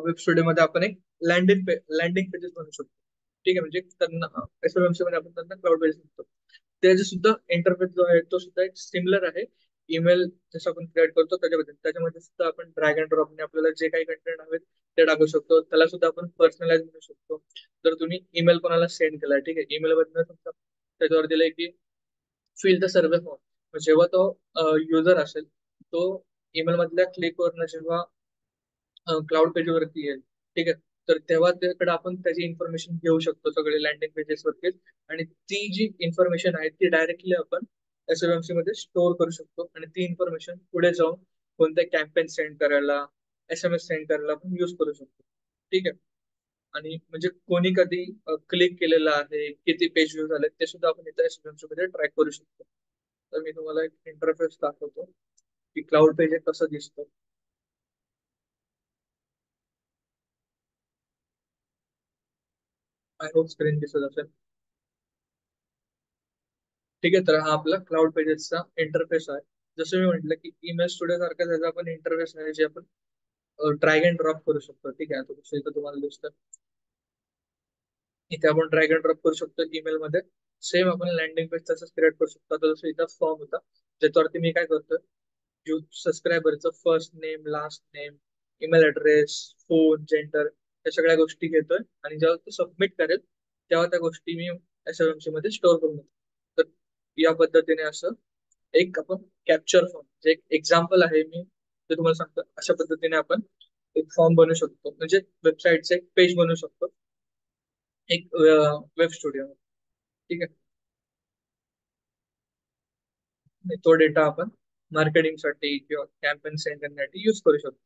वेब स्टुडिओ मध्ये आपण एक लँडिंग पेजेस बनवू शकतो. ठीक आहे, म्हणजे त्यांना SOMC मध्ये आपण त्यांना क्लाउड बेस म्हणतो. त्याचे सुद्धा इंटरफेस जो आहे तो सुद्धा एक सिमिलर आहे. ईमेल जसं आपण क्रिएट करतो त्याच्यामध्ये त्याच्यामध्ये सुद्धा आपण ड्रॅग अँड ड्रॉपने आपल्याला जे काही कंटेंट हवे ते टाकू शकतो. त्याला सुद्धा आपण पर्सनलाइज बनवू शकतो. जर तुम्ही ईमेल कोणाला सेंड केलाय, ठीक आहे, ईमेल मधनं तुमचा त्याच्यावर दिलंय की फिल द सर्वे फॉर्म, जेव्हा तो युजर असेल तो ईमेल मधल्या क्लिकवरनं जेव्हा क्लाउड पेजवरती येईल, ठीक आहे, तर तेव्हा त्याकडे आपण त्याची इन्फॉर्मेशन घेऊ शकतो सगळे लँडिंग पेजेसवरती. आणि ती जी इन्फॉर्मेशन आहे ती डायरेक्टली आपण SOMC मध्ये स्टोअर करू शकतो, आणि ती इन्फॉर्मेशन पुढे जाऊन कोणते कॅम्पेन सेंड करायला, SMS सेंड करायला आपण यूज करू शकतो. ठीक आहे. आणि म्हणजे कोणी कधी क्लिक केलेलं आहे, किती पेज व्ह्यू झाले ते सुद्धा आपण इथं SOMC मध्ये ट्रॅक करू शकतो. तर मी तुम्हाला एक इंटरफेस दाखवतो की क्लाउड पेज कसं दिसतं. आय होप स्क्रीन दिसत असेल. ठीक आहे, तर हा आपला क्लाउड पेजेसचा इंटरफेस आहे. जसं मी म्हटलं की ईमेल स्टुडिओ सारखा त्याचा आपण इंटरफेस आहे जे आपण ड्रॅग अँड ड्रॉप करू शकतो. ठीक आहे, आता जसं इथं तुम्हाला दिसतं, इथे आपण ड्रॅग अँड ड्रॉप करू शकतो ईमेल मध्ये. सेम आपण लँडिंग पेज तसंच क्रिएट करू शकतो. आता जसं इथं फॉर्म होता ज्याच्यावरती मी काय करतो, सबस्क्रायबरचं first name, last name, email address, phone, gender, या सगळ्या गोष्टी घेतोय, आणि जेव्हा तो सबमिट करेल तेव्हा त्या गोष्टी मी SOMC मध्ये स्टोअर करून घेतो. तर या पद्धतीने असं एक आपण कॅप्चर फॉर्म, जे एक एक्झाम्पल आहे मी ते तुम्हाला सांगतो, अशा पद्धतीने आपण एक फॉर्म बनवू शकतो, म्हणजे वेबसाईटचं एक पेज बनवू शकतो एक वेब स्टुडिओ. ठीक आहे. आणि तो डेटा आपण मार्केटिंगसाठी किंवा कॅम्पेन सेंड करण्यासाठी यूज करू शकतो.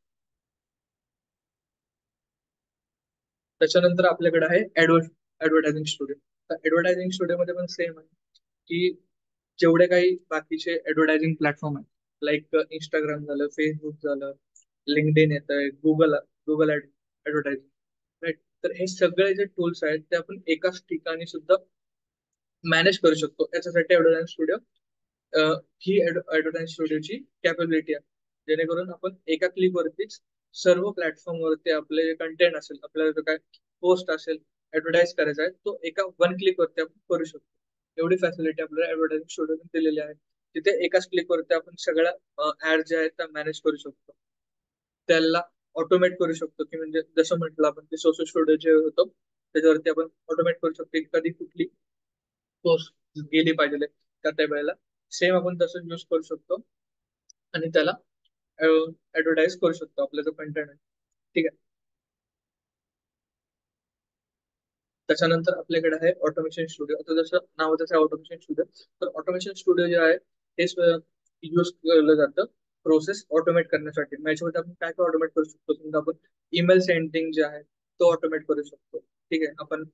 त्याच्यानंतर आपल्याकडे आहे ऍडव्हर्टायझिंग स्टुडिओ. तर ऍडव्हर्टायझिंग स्टुडिओ मध्ये पण सेम आहे की जेवढे काही बाकीचे ऍडव्हर्टायझिंग प्लॅटफॉर्म आहेत, लाईक इंस्टाग्राम झालं, फेसबुक झालं, लिंक्डइन येत आहे, गुगल ऍडव्हर्टायझिंग, राईट? तर हे सगळे जे टूल्स आहेत ते आपण एकाच ठिकाणी सुद्धा मॅनेज करू शकतो. याच्यासाठी ऍडव्हर्टायझिंग स्टुडिओ ही ऍडव्हर्टायझिंग स्टुडिओची कॅपेबिलिटी आहे, जेणेकरून आपण एका क्लिकवरतीच सर्व प्लॅटफॉर्मवरती आपले जे कंटेंट असेल, आपल्याला जो काय पोस्ट असेल, ऍडव्हर्टाईज करायचा आहे, तो एका वन क्लिक वरती आपण करू शकतो. एवढी फॅसिलिटी आपल्याला ऍडव्हर्टायझिंग स्टुडिओ दिलेली आहे. तिथे एकाच क्लिक वरती आपण सगळ्या ऍड ज्या आहेत त्या मॅनेज करू शकतो. त्याला ऑटोमेट करू शकतो, की म्हणजे जसं म्हटलं आपण ते सोशल स्टुडिओ जे होतं त्याच्यावरती आपण ऑटोमेट करू शकतो की कधी कुठली पोस्ट गेली पाहिजे त्या वेळेला. सेम आपण तसं यूज करू शकतो, आणि त्याला ऍडव्हर्टाईज करू शकतो आपला जो कंटेंट आहे. ठीक आहे. त्याच्यानंतर आपल्याकडे आहे ऑटोमेशन स्टुडिओ. आता जसं नावाचं आहे ऑटोमेशन स्टुडिओ, तर ऑटोमेशन स्टुडिओ जे आहे हे यूज केलं जातं प्रोसेस ऑटोमेट करण्यासाठी. मग याच्यामध्ये आपण काय काय ऑटोमेट करू शकतो, समजा आपण ईमेल सेंडिंग जे आहे तो ऑटोमेट करू शकतो. ठीक आहे. आपण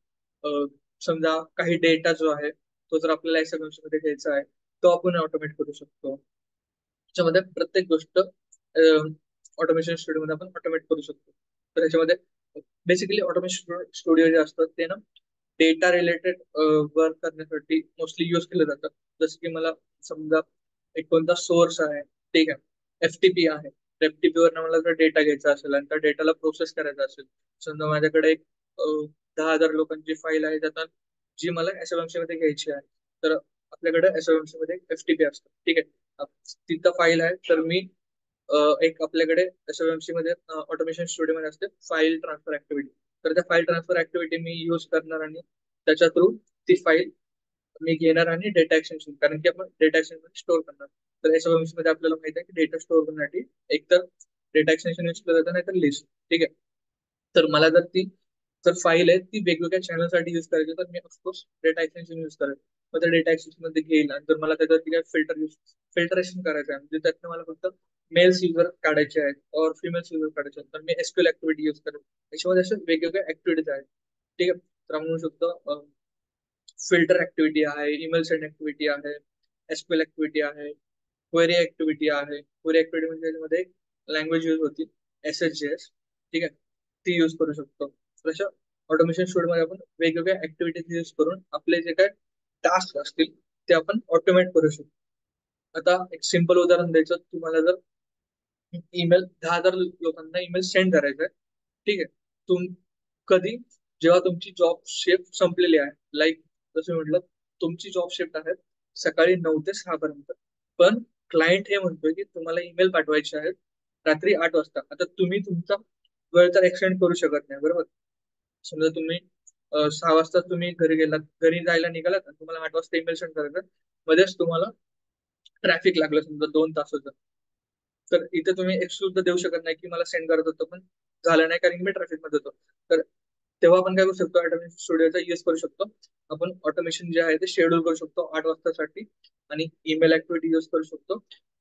समजा काही डेटा जो आहे तो जर आपल्याला SMS मध्ये घ्यायचा आहे तो आपण ऑटोमेट करू शकतो. त्याच्यामध्ये प्रत्येक गोष्ट ऑटोमेशन स्टुडिओ मध्ये आपण ऑटोमेट करू शकतो. तर त्याच्यामध्ये बेसिकली ऑटोमेशन स्टुडिओ जे असतात ते ना डेटा रिलेटेड वर्क करण्यासाठी मोस्टली यूज केलं जातं. जसं की मला समजा एक कोणता सोर्स आहे, ठीक आहे, FTP आहे, FTP वर मला जर डेटा घ्यायचा असेल आणि त्या डेटाला प्रोसेस करायचा असेल, समजा माझ्याकडे एक 10,000 लोकांची फाईल आहे त्यात जी मला SOMC मध्ये घ्यायची आहे, तर आपल्याकडे SOMC मध्ये FTP असतं. ठीक आहे. तिथं फाईल आहे, तर मी एक आपल्याकडे SOMC मध्ये ऑटोमेशन स्टुडिओ मध्ये असते फाईल ट्रान्सफर ऍक्टिव्हिटी. तर त्या फाईल ट्रान्सफर ऍक्टिव्हिटी मी यूज करणार, आणि त्याच्या थ्रू ती फाईल मी घेणार आणि डेटा एक्सचेंज, कारण की आपण डेटा एक्सचेंज मध्ये स्टोअर करणार. तर SOMC मध्ये आपल्याला माहिती आहे की डेटा स्टोअर करण्यासाठी एकतर डेटा एक्सटेन्शन यूज केलं जातं, नाही तर लिस्ट. ठीक आहे. तर मला जर ती जर फाईल आहे ती वेगवेगळ्या चॅनलसाठी यूज करायची तर मी ऑफकोर्स डेटा एक्सटेन्शन यूज करेल. मग त्या डेटा एक्सटेन्शन मध्ये घेईल आणि जर मला त्याच्यावरती काय फिल्टरेशन करायचं आहे म्हणजे त्यातनं मला फक्त मेल्स युजर काढायचे आहेत और फिमेल्स युजर काढायचे आहेत तर मी एसक्यूएल ऍक्टिव्हिटी यूज करेल. त्याच्यामध्ये अशा वेगवेगळ्या ऍक्टिव्हिटीज आहेत. ठीक आहे. तर आपण म्हणू शकतो फिल्टर ऍक्टिव्हिटी आहे, ईमेल सेंड ऍक्टिव्हिटी आहे, एसक्यूएल ऍक्टिव्हिटी आहे, क्वेरी ऍक्टिव्हिटी आहे. क्वेरी ऍक्टिव्हिटी म्हणजे त्याच्यामध्ये लँग्वेज यूज होती SHJS. ठीक आहे. ती यूज करू शकतो. तर अशा ऑटोमेशन मध्ये आपण वेगवेगळ्या ऍक्टिव्हिटीज यूज करून आपले जे काय टास्क असतील ते आपण ऑटोमेट करू शकतो. आता एक सिंपल उदाहरण द्यायचं तुम्हाला जर ईमेल 10,000 लोकांना ईमेल सेंड करायचा आहे. ठीक आहे. तुम कधी जेव्हा तुमची जॉब शिफ्ट संपलेली आहे लाईक जसं म्हटलं तुमची जॉब शिफ्ट आहे सकाळी 9 ते 6 पर्यंत पण क्लायंट हे म्हणतोय की तुम्हाला ईमेल पाठवायचे आहेत रात्री 8 वाजता. आता तुम्ही तुमचा वेळ तर एक्सटेंड करू शकत नाही बरोबर. समजा तुम्ही 6 वाजता तुम्ही घरी गेलात घरी जायला निघालात आणि तुम्हाला 8 वाजता ईमेल सेंड करायचं मध्येच तुम्हाला ट्रॅफिक लागलं समजा 2 तासाचं तर इथे तुम्ही एक्सक्यूज तर देऊ शकत नाही की मला सेंड करत होतं पण झालं नाही कारण की मी ट्रॅफिक मध्ये होतो. तर तेव्हा आपण काय करू शकतो ऑटोमेशन स्टुडिओचा यूज करू शकतो. आपण ऑटोमेशन जे आहे ते शेड्यूल करू शकतो 8 वाजतासाठी आणि ईमेल ऍक्टिव्हिटी यूज करू शकतो.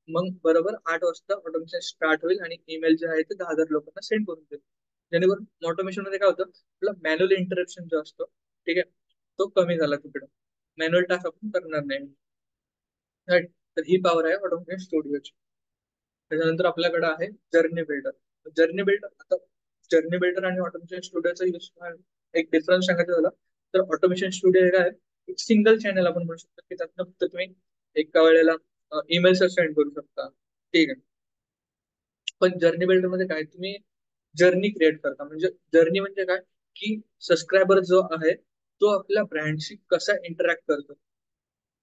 मग बरोबर 8 वाजता ऑटोमेशन स्टार्ट होईल आणि ईमेल जे आहे ते 10,000 लोकांना सेंड करून देईल. जेणेकरून ऑटोमेशन मध्ये काय होतं आपला मॅन्युअल इंटरप्शन जो असतो ठीक आहे तो कमी झाला तिकडं. मॅन्युअल टास्क आपण करणार नाही. राईट. तर ही पॉवर आहे ऑटोमेशन स्टुडिओची. त्याच्यानंतर आपल्याकडे आहे जर्नी बिल्डर. जर्नी बिल्डर आता जर्नी बिल्डर आणि ऑटोमेशन स्टुडिओचा यूज एक डिफरन्स सांगायचं झाला तर ऑटोमेशन स्टुडिओ हे काय एक सिंगल चॅनल आपण म्हणू शकतो की त्यातनं फक्त तुम्ही एका वेळेला ईमेल्स सेंड करू शकता. ठीक आहे. पण जर्नी बिल्डर मध्ये काय तुम्ही जर्नी क्रिएट करता म्हणजे जर्नी म्हणजे काय की सबस्क्रायबर जो आहे तो आपल्या ब्रँडशी कसा इंटरॅक्ट करतो.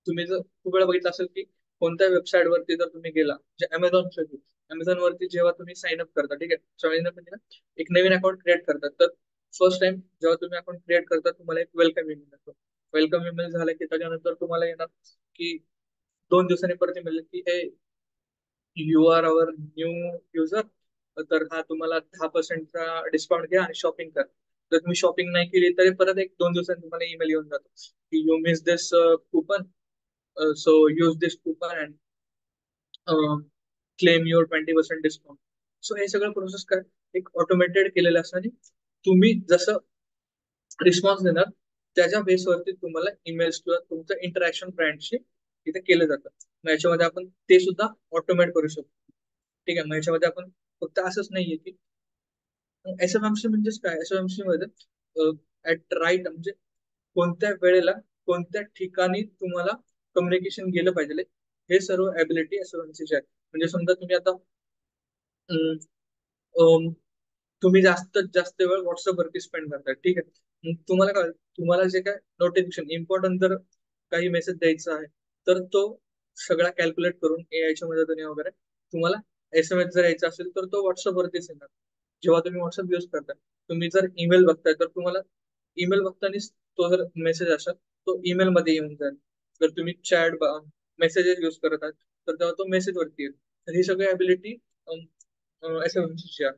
तुम्ही जर खूप वेळा बघितलं असेल की कोणत्या वेबसाईट वरती जर तुम्ही गेला म्हणजे अमेझॉन वरती जेव्हा तुम्ही साइन अप करता ठीक आहे साइन अप म्हणजे ना, एक नवीन अकाउंट क्रिएट करतात तर फर्स्ट टाइम जेव्हा तुम्ही अकाउंट क्रिएट करता तुम्हाला एक वेलकम ईमेल येतो. वेलकम ईमेल झालं की त्याच्यानंतर तुम्हाला येणार की 2 दिवसांनी परत ईमेल की हे you are our new user तर हा तुम्हाला 10%चा डिस्काउंट घ्या आणि शॉपिंग करा. जर तुम्ही शॉपिंग नाही केली तरी परत 1-2 दिवसांनी तुम्हाला ईमेल येऊन जातो की you miss this coupon so use this coupon and claim your 20% discount. So हे सगळं प्रोसेस काय एक ऑटोमेटेड केलेलं असतं आणि तुम्ही जसं रिस्पॉन्स देणार त्याच्या बेसवरती तुम्हाला ईमेल्स किंवा तुमचं इंटरॅक्शन ब्रँडशी तिथे केलं जातं. मग याच्यामध्ये आपण ते सुद्धा ऑटोमेट करू शकतो. ठीक आहे. मग याच्यामध्ये आपण फक्त असंच नाहीये की SMMC म्हणजेच काय SMMC मध्ये ऍट राईट म्हणजे कोणत्या वेळेला कोणत्या ठिकाणी तुम्हाला कम्युनिकेशन गेलं पाहिजे हे सर्व ॲबिलिटी SMMC आहेत. म्हणजे समजा तुम्ही आता अं, अं, तुम्ही जास्तीत जास्त वेळ व्हॉट्सअपवरती स्पेंड करताय ठीक आहे. मग तुम्हाला काय तुम्हाला जे काय नोटिफिकेशन इम्पॉर्टंट जर काही मेसेज द्यायचा आहे तर तो सगळा कॅल्क्युलेट करून AIच्या मदतीने वगैरे तुम्हाला SMS जर यायचा असेल तर तो व्हॉट्सअपवरतीच येणार. जेव्हा तुम्ही व्हॉट्सअप यूज करताय तुम्ही जर ईमेल बघताय तर तुम्हाला ईमेल बघतानाच तो जर मेसेज असेल तो ईमेल मध्ये येऊन जाईल. जर तुम्ही चॅट मेसेजेस यूज करत आहात तर तेव्हा तो मेसेज वरती येईल. तर ही सगळी ॲबिलिटी SMMC आहे.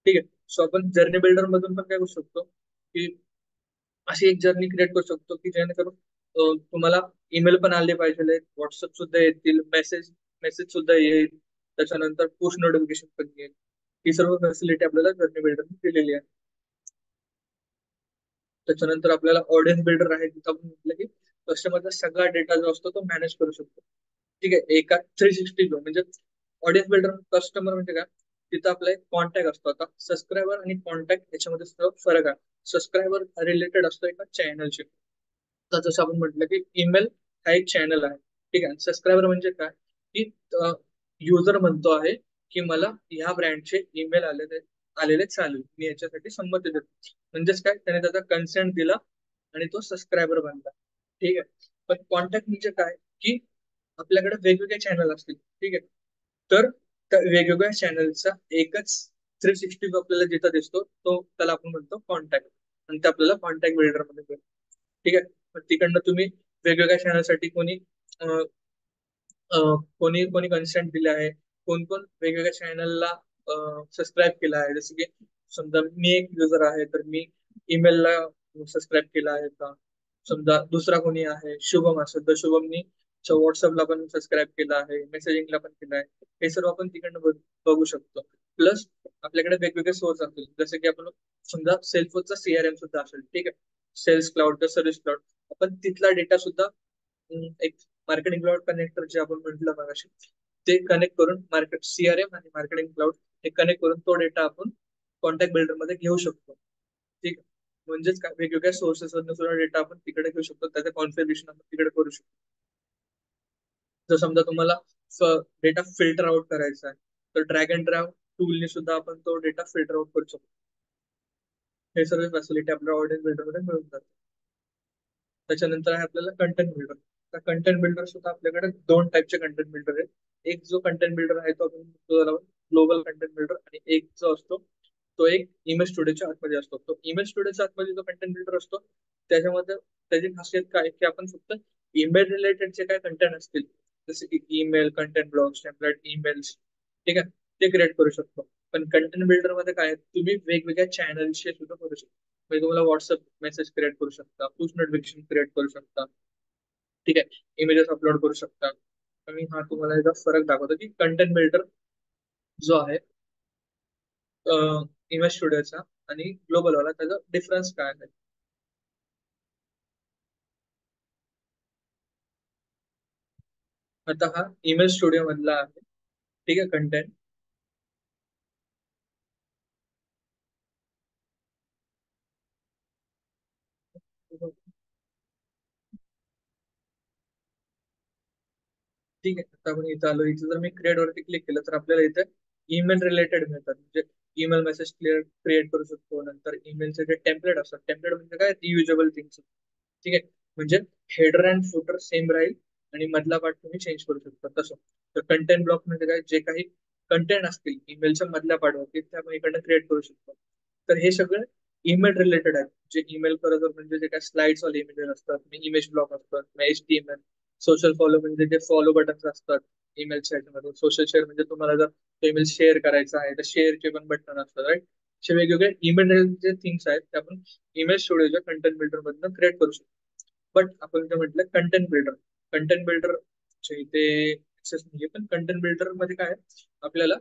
ठीक आहे. सो आपण जर्नी बिल्डर मधून पण काय करू शकतो की अशी एक जर्नी क्रिएट करू शकतो की जेणेकरून तुम्हाला ईमेल पण आले पाहिजे व्हॉट्सअप सुद्धा येतील मेसेज मेसेज सुद्धा येईल त्याच्यानंतर पुश नोटिफिकेशन पण येईल. ही सर्व फॅसिलिटी आपल्याला जर्नी बिल्डर दिलेली आहे. त्याच्यानंतर आपल्याला ऑडियन्स बिल्डर आहे तिथं आपण म्हटलं की कस्टमरचा सगळा डेटा जो असतो तो मॅनेज करू शकतो. ठीक आहे. एका 360 जो म्हणजे ऑडियन्स बिल्डर कस्टमर म्हणजे काय तिथं आपला एक कॉन्टॅक्ट असतो. आता सबस्क्रायबर आणि कॉन्टॅक्ट याच्यामध्ये सुद्धा फरक आहे. सबस्क्रायबर रिलेटेड असतो एका चॅनलशी. तर जसं आपण म्हटलं की ईमेल हा एक चॅनल आहे. ठीक आहे. सबस्क्रायबर म्हणजे काय की युजर म्हणतो आहे की मला ह्या ब्रँडचे ईमेल आलेले चालेल मी याच्यासाठी संमती देतो. म्हणजेच काय त्याने त्याचा कन्सेंट दिला आणि तो सबस्क्रायबर बनला. ठीक आहे. पण कॉन्टॅक्ट म्हणजे काय की आपल्याकडे वेगवेगळे चॅनल असतील ठीक आहे. तर त्या वेगवेगळ्या चॅनलचा एकच 360 आपल्याला जिथं दिसतो तो त्याला आपण म्हणतो कॉन्टॅक्ट आणि ते आपल्याला कॉन्टॅक्ट बिल्डर मध्ये भेटतो. ठीक आहे. मग तिकडनं तुम्ही वेगवेगळ्या चॅनलसाठी अं, कोणी कोणी कन्सेंट दिले आहे कोण कोण वेगवेगळ्या चॅनलला सबस्क्राईब केलं आहे जसं की समजा मी एक युजर आहे तर मी ईमेलला सबस्क्राईब केला आहे का. समजा दुसरा कोणी आहे शुभम असेल तर शुभमनी व्हॉट्सअपला पण सबस्क्राईब केला आहे, मेसेजिंगला पण केलं आहे. हे सर्व आपण तिकडनं बघू शकतो. प्लस आपल्याकडे वेगवेगळे सोर्स असतील, जसे की आपण समजा सेल्सफोर्सचा सीआरएम सुद्धा असेल, ठीक आहे. सेल्स क्लाउड किंवा सर्व्हिस क्लाउड, आपण तिथला डेटा सुद्धा एक मार्केटिंग क्लाउड कनेक्टर जे आपण म्हटलं मगाशी, ते कनेक्ट करून मार्केट सीआरएम आणि मार्केटिंग क्लाउड हे कनेक्ट करून तो डेटा आपण कॉन्टॅक्ट बिल्डर मध्ये घेऊ शकतो. ठीक आहे. म्हणजेच काय, वेगवेगळ्या सोर्सेस मधून सुद्धा डेटा आपण तिकडे घेऊ शकतो, त्याचं कॉन्फिगरेशन आपण तिकडे करू शकतो. जर समजा तुम्हाला डेटा फिल्टर आउट करायचा आहे, तर ड्रॅग अँड ड्रॉप टूलने सुद्धा आपण तो डेटा फिल्टर आउट करू शकतो. हे सर्व फॅसिलिटी आपल्या ऑडियन्स बिल्डर मध्ये मिळून जाते. त्याच्यानंतर आहे आपल्याला कंटेंट बिल्डर. तर कंटेंट बिल्डर सुद्धा आपल्याकडे दोन टाईपचे कंटेंट बिल्डर आहेत. एक जो कंटेंट बिल्डर आहे तो आपण ग्लोबल कंटेंट बिल्डर, आणि एक जो असतो तो एक इमेज स्टुडिओच्या आतमध्ये असतो. तो इमेज स्टुडिओच्या आतमध्ये जो कंटेंट बिल्डर असतो, त्याच्यामध्ये त्याची खासियत काय आहे, की आपण फक्त ईमेल रिलेटेड जे काय कंटेंट असतील, जसे की email content blogs, template emails, ठीक आहे, ते क्रिएट करू शकतो. पण कंटेंट बिल्डर मध्ये काय आहे, तुम्ही वेगवेगळ्या चॅनलचे सुद्धा करू शकता. म्हणजे तुम्हाला व्हॉट्सअप मेसेज क्रिएट करू शकता, पुश नोटिफिकेशन क्रिएट करू शकता, ठीक आहे, इमेजेस अपलोड करू शकता. आणि हा तुम्हाला याचा फरक दाखवतो की कंटेंट बिल्डर जो आहे इमेज स्टुडिओचा आणि ग्लोबल वाला, त्याचा डिफरन्स काय आहे. आता हा इमेज स्टुडिओ मधला आहे, ठीक आहे, कंटेंट. ठीक आहे, आता आपण इथं आलो. इथं जर मी क्रिएट वरती क्लिक केलं तर आपल्याला इथे ईमेल रिलेटेड मिळतात. म्हणजे ईमेल मेसेज क्रिएट करू शकतो. नंतर ईमेलचे जे टेम्पलेट असतात, टेम्पलेट म्हणजे काय, रियुजेबल थिंग्स, ठीक आहे. म्हणजे हेडर अँड फुटर सेम राहील, आणि मधला पार्ट तुम्ही चेंज करू शकता. तसं तर कंटेंट ब्लॉक म्हणजे काय, जे काही कंटेंट असतील ईमेलच्या मधल्या पार्टवरती, ते आपण इकडनं क्रिएट करू शकतो. तर हे सगळं ईमेल रिलेटेड आहे. जे ईमेल करत म्हणजे जे काही स्लाइड्स वाले इमेजेस असतात, इमेज ब्लॉक असतात, HTML. सोशल फॉलो म्हणजे जे फॉलो बटन्स असतात ईमेलच्या ह्याच्यामध्ये. सोशल शेअर म्हणजे तुम्हाला जर तो ईमेल शेअर करायचा आहे तर शेअरचे पण बटन असतात, राईट. असे वेगवेगळे ईमेल जे थिंग्स आहेत ते आपण इमेज स्टुडिओच्या कंटेंट बिल्डर मधून क्रिएट करू शकतो. बट आपण जे म्हटलं कंटेंट बिल्डर, कंटेंट बिल्डर इथे एक्सेस नाहीये. पण कंटेंट बिल्डर मध्ये काय आहे, आपल्याला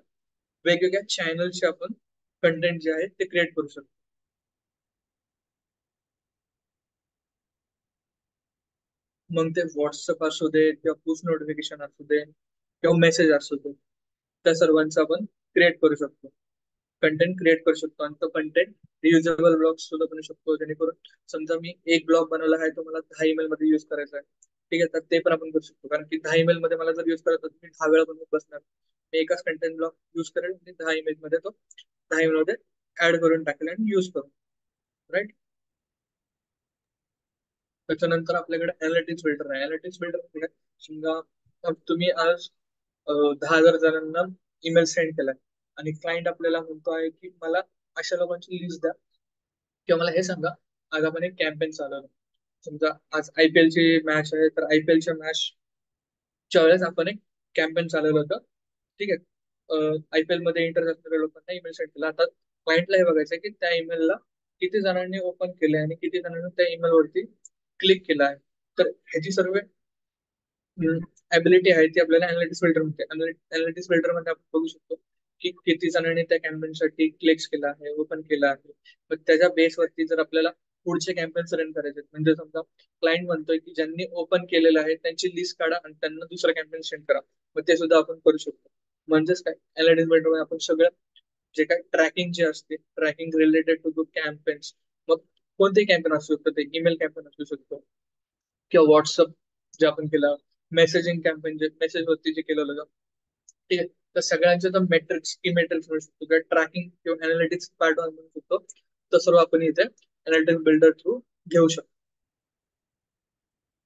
वेगवेगळ्या चॅनलचे आपण कंटेंट जे आहे ते क्रिएट करू शकतो. मग ते व्हॉट्सअप असू दे किंवा पुश नोटिफिकेशन असू दे किंवा मेसेज असू दे, त्या सर्वांचं आपण क्रिएट करू शकतो, कंटेंट क्रिएट करू शकतो. आणि तो कंटेंट रियुजेबल ब्लॉग सुद्धा बनवू शकतो. जेणेकरून समजा मी एक ब्लॉग बनवला आहे, तो मला 10 ईमेल मध्ये युज करायचा आहे, ठीक आहे, तर ते पण आपण करू शकतो. कारण की 10 ईमेल मध्ये मला जर युज करायचं तर मी 10 वेळा बनवत बसणार. मी एकाच कंटेंट ब्लॉग युज करेल आणि 10 ईमेल मध्ये तो 10 ईमेल मध्ये ऍड करून टाकेल आणि युज करू, राईट. त्याच्यानंतर आपल्याकडे अनालिटिक्स बिल्डर आहे. अनालिटिक्स बिल्डर म्हणजे काय, समजा तुम्ही आज 10,000 जणांना ईमेल सेंड केलाय, आणि क्लायंट आपल्याला म्हणतो आहे की मला अशा लोकांची लिस्ट द्या, किंवा मला हे सांगा, आज आपण एक कॅम्पेन चालवलं. समजा आज IPL ची मॅच आहे, तर IPLच्या मॅचच्या वेळेस आपण एक कॅम्पेन चालवलं होतं, ठीक आहे. IPL मध्ये इंटरेस्ट असणाऱ्या लोकांना ईमेल सेंड केला. आता क्लायंटला हे बघायचं आहे की त्या ईमेलला किती जणांनी ओपन केले आणि किती जणांनी त्या ईमेल वरती क्लिक केला आहे. तर ह्याची सर्व ऍबिलिटी आहे ती आपल्याला अनालिटिक्स फिल्टर मध्ये, अनालिटिक्स फिल्टर मध्ये आपण बघू शकतो की किती जणांनी त्या कॅम्पेन साठी क्लिक्स केला आहे, ओपन केला आहे. मग त्याच्या बेसवरती जर आपल्याला पुढचे कॅम्पेन्स रन करायचे आहेत, म्हणजे समजा क्लायंट म्हणतोय की ज्यांनी ओपन केलेलं आहे त्यांची लिस्ट काढा आणि त्यांना दुसरा कॅम्पेन सेंड करा, मग ते सुद्धा आपण करू शकतो. म्हणजेच काय, अनालिटिक्स फिल्टर मध्ये आपण सगळं जे काय ट्रॅकिंग जे असते, tracking related to the campaigns, मग कोणतेही कॅम्पेन असू शकतो, ते ईमेल कॅम्पेन असू शकतो किंवा व्हॉट्सअप जे आपण केलं, मेसेजिंग कॅम्पेन जे मेसेज वरती जे केलं होतं, ठीक आहे. तर सगळ्यांचे तर मेट्रिक्स की मेट्रिक्स म्हणू शकतो किंवा ट्रॅकिंग किंवा अनालिटिक्स पार्ट म्हणू शकतो. तर सर्व आपण इथे अनालिटिक्स बिल्डर थ्रू घेऊ शकतो.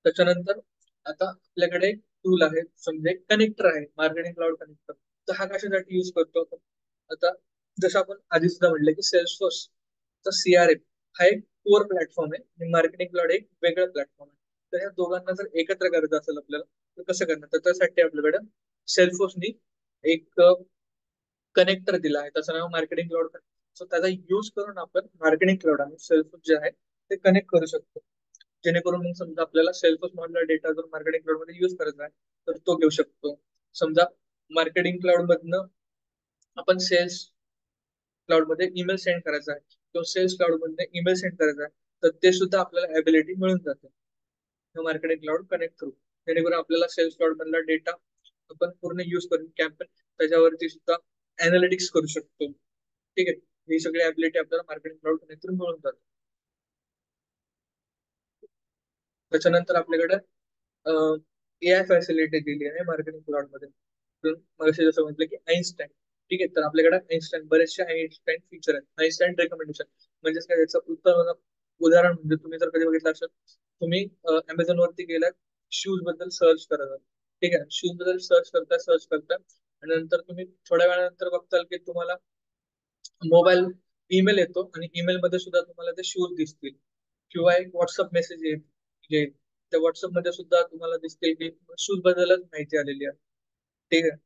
त्याच्यानंतर आता आपल्याकडे एक टूल आहे, समजा एक कनेक्टर आहे, मार्केटिंग क्लाउड कनेक्टर. तर हा कशासाठी युज करतो आपण, आता जसं आपण आधी सुद्धा म्हटलं की सेल्सफोर्स चा CRM हा एक कोर प्लॅटफॉर्म आहे आणि मार्केटिंग क्लाउड एक वेगळं प्लॅटफॉर्म आहे. तर या दोघांना जर एकत्र करायचं असेल आपल्याला, तर कसं करणार, तर त्यासाठी आपल्याकडे सेल्सफोर्सनी एक कनेक्टर दिला आहे, त्याचं नाव मार्केटिंग क्लाउड. सो त्याचा यूज करून आपण मार्केटिंग क्लाउड आणि सेल्फ जे आहे ते कनेक्ट करू शकतो. जेणेकरून मग समजा आपल्याला सेल्फ मधला डेटा जर मार्केटिंग क्लाउड मध्ये यूज करायचा आहे तर तो घेऊ शकतो. समजा मार्केटिंग क्लाउड मधनं आपण सेल्स क्लाउड मध्ये ईमेल सेंड करायचा आहे किंवा सेल्स क्लाउड मध्ये ईमेल सेंड करायचा आहे, तर ते सुद्धा आपल्याला अबिलिटी मिळून जाते मार्केटिंग क्लाउड कनेक्ट थ्रू. जेणेकरून आपल्याला सेल्स क्लाउड मधला डेटा आपण पूर्ण यूज करून कॅम्पेन त्याच्यावरती सुद्धा अनालिटिक्स करू शकतो. ठीक आहे, ही सगळी ॲबिलिटी आपल्याला मार्केटिंग क्लाउड कनेक्ट थ्रू मिळून जाते. त्याच्यानंतर आपल्याकडे AI फॅसिलिटी दिली आहे मार्केटिंग क्लाउड मध्ये. मग जसं म्हटलं की आईन्स्टाईन. ठीक आहे, तर आपल्याकडे आईन्स्टाईन बरेचसे आईन्स्टाईन फीचर आहेत. आईन्स्टाईन रेकमेंडेशन म्हणजे काय, याचं उत्तर उदाहरण म्हणजे तुम्ही जर कधी बघितलं असेल, तुम्ही अमेझॉन वरती गेलात, शूज बद्दल सर्च करत. ठीक आहे, शूज बद्दल सर्च करता आणि नंतर तुम्ही थोड्या वेळानंतर बघताल की तुम्हाला मोबाईल ईमेल येतो आणि ईमेल मध्ये सुद्धा तुम्हाला ते शूज दिसतील किंवा एक व्हॉट्सअप मेसेज येईल. त्या व्हॉट्सअप मध्ये सुद्धा तुम्हाला दिसतील की शूज बद्दलच माहिती आलेली आहे. ठीक आहे,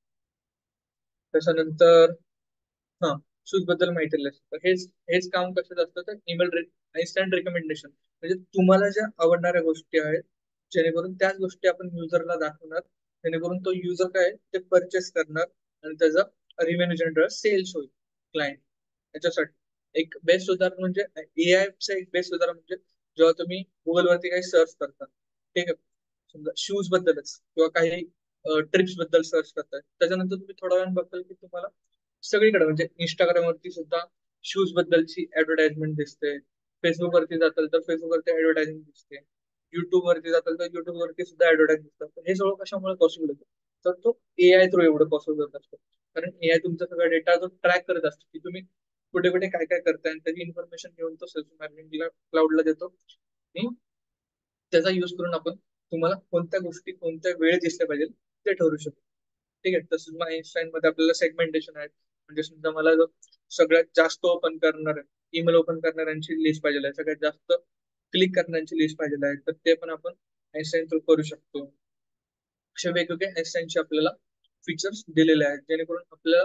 त्याच्यानंतर हा शूज बद्दल माहिती दिली असते. तर हेच हेच काम कसं असतं, तर ईमेल इन्स्टंट रिकमेंडेशन म्हणजे तुम्हाला ज्या आवडणाऱ्या गोष्टी आहेत जेणेकरून त्याच गोष्टी आपण युजरला दाखवणार, जेणेकरून तो युजर काय ते परचेस करणार आणि त्याचा रिव्हेन्यू जनरेट सेल्स होईल क्लायंट. याच्यासाठी एक बेस्ट उदाहरण म्हणजे एआयचं एक बेस्ट उदाहरण म्हणजे जेव्हा तुम्ही गुगल वरती काही सर्च करता. ठीक आहे, समजा शूज बद्दलच किंवा काही ट्रिप्स बद्दल सर्च करताय, त्याच्यानंतर तुम्ही थोड्या वेळानं बघताल की तुम्हाला सगळीकडे म्हणजे इंस्टाग्राम वरती सुद्धा शूज बद्दलची ऍडव्हर्टाइजमेंट दिसते. फेसबुक वरती जाताल तर फेसबुक वरती ऍडव्हर्टाइजमेंट दिसते. युट्यूब वरती जाताल तर युट्यूब वरती सुद्धा ऍडव्हर्टाइज दिसतात. तर हे सगळं कशामुळे पॉसिबल होतं, तर तो एआय थ्रू एवढं पॉसिबल होत असतं. कारण एआय तुमचा सगळा डेटा जो ट्रॅक करत असतो की तुम्ही कुठे कुठे काय काय करताय आणि त्याची इन्फॉर्मेशन घेऊन तो सेल्फ मार्केटिंग क्लाउडला देतो आणि त्याचा युज करून आपण तुम्हाला कोणत्या गोष्टी कोणत्या वेळ दिसल्या पाहिजे ते ठरवू शकतो. ठीक आहे, तसंच मग आइन्स्टाईन मध्ये आपल्याला सेगमेंटेशन आहे. म्हणजे समजा मला जो सगळ्यात जास्त ओपन करणार आहे, ईमेल ओपन करणाऱ्यांची लिस्ट पाहिजे आहे, सगळ्यात जास्त क्लिक करण्याची लिस्ट पाहिजे आहे, तर ते पण आपण आइन्स्टाईन थ्रू करू शकतो. असे वेगवेगळे आइन्स्टाईनचे आपल्याला फीचर्स दिलेले आहेत जेणेकरून आपल्याला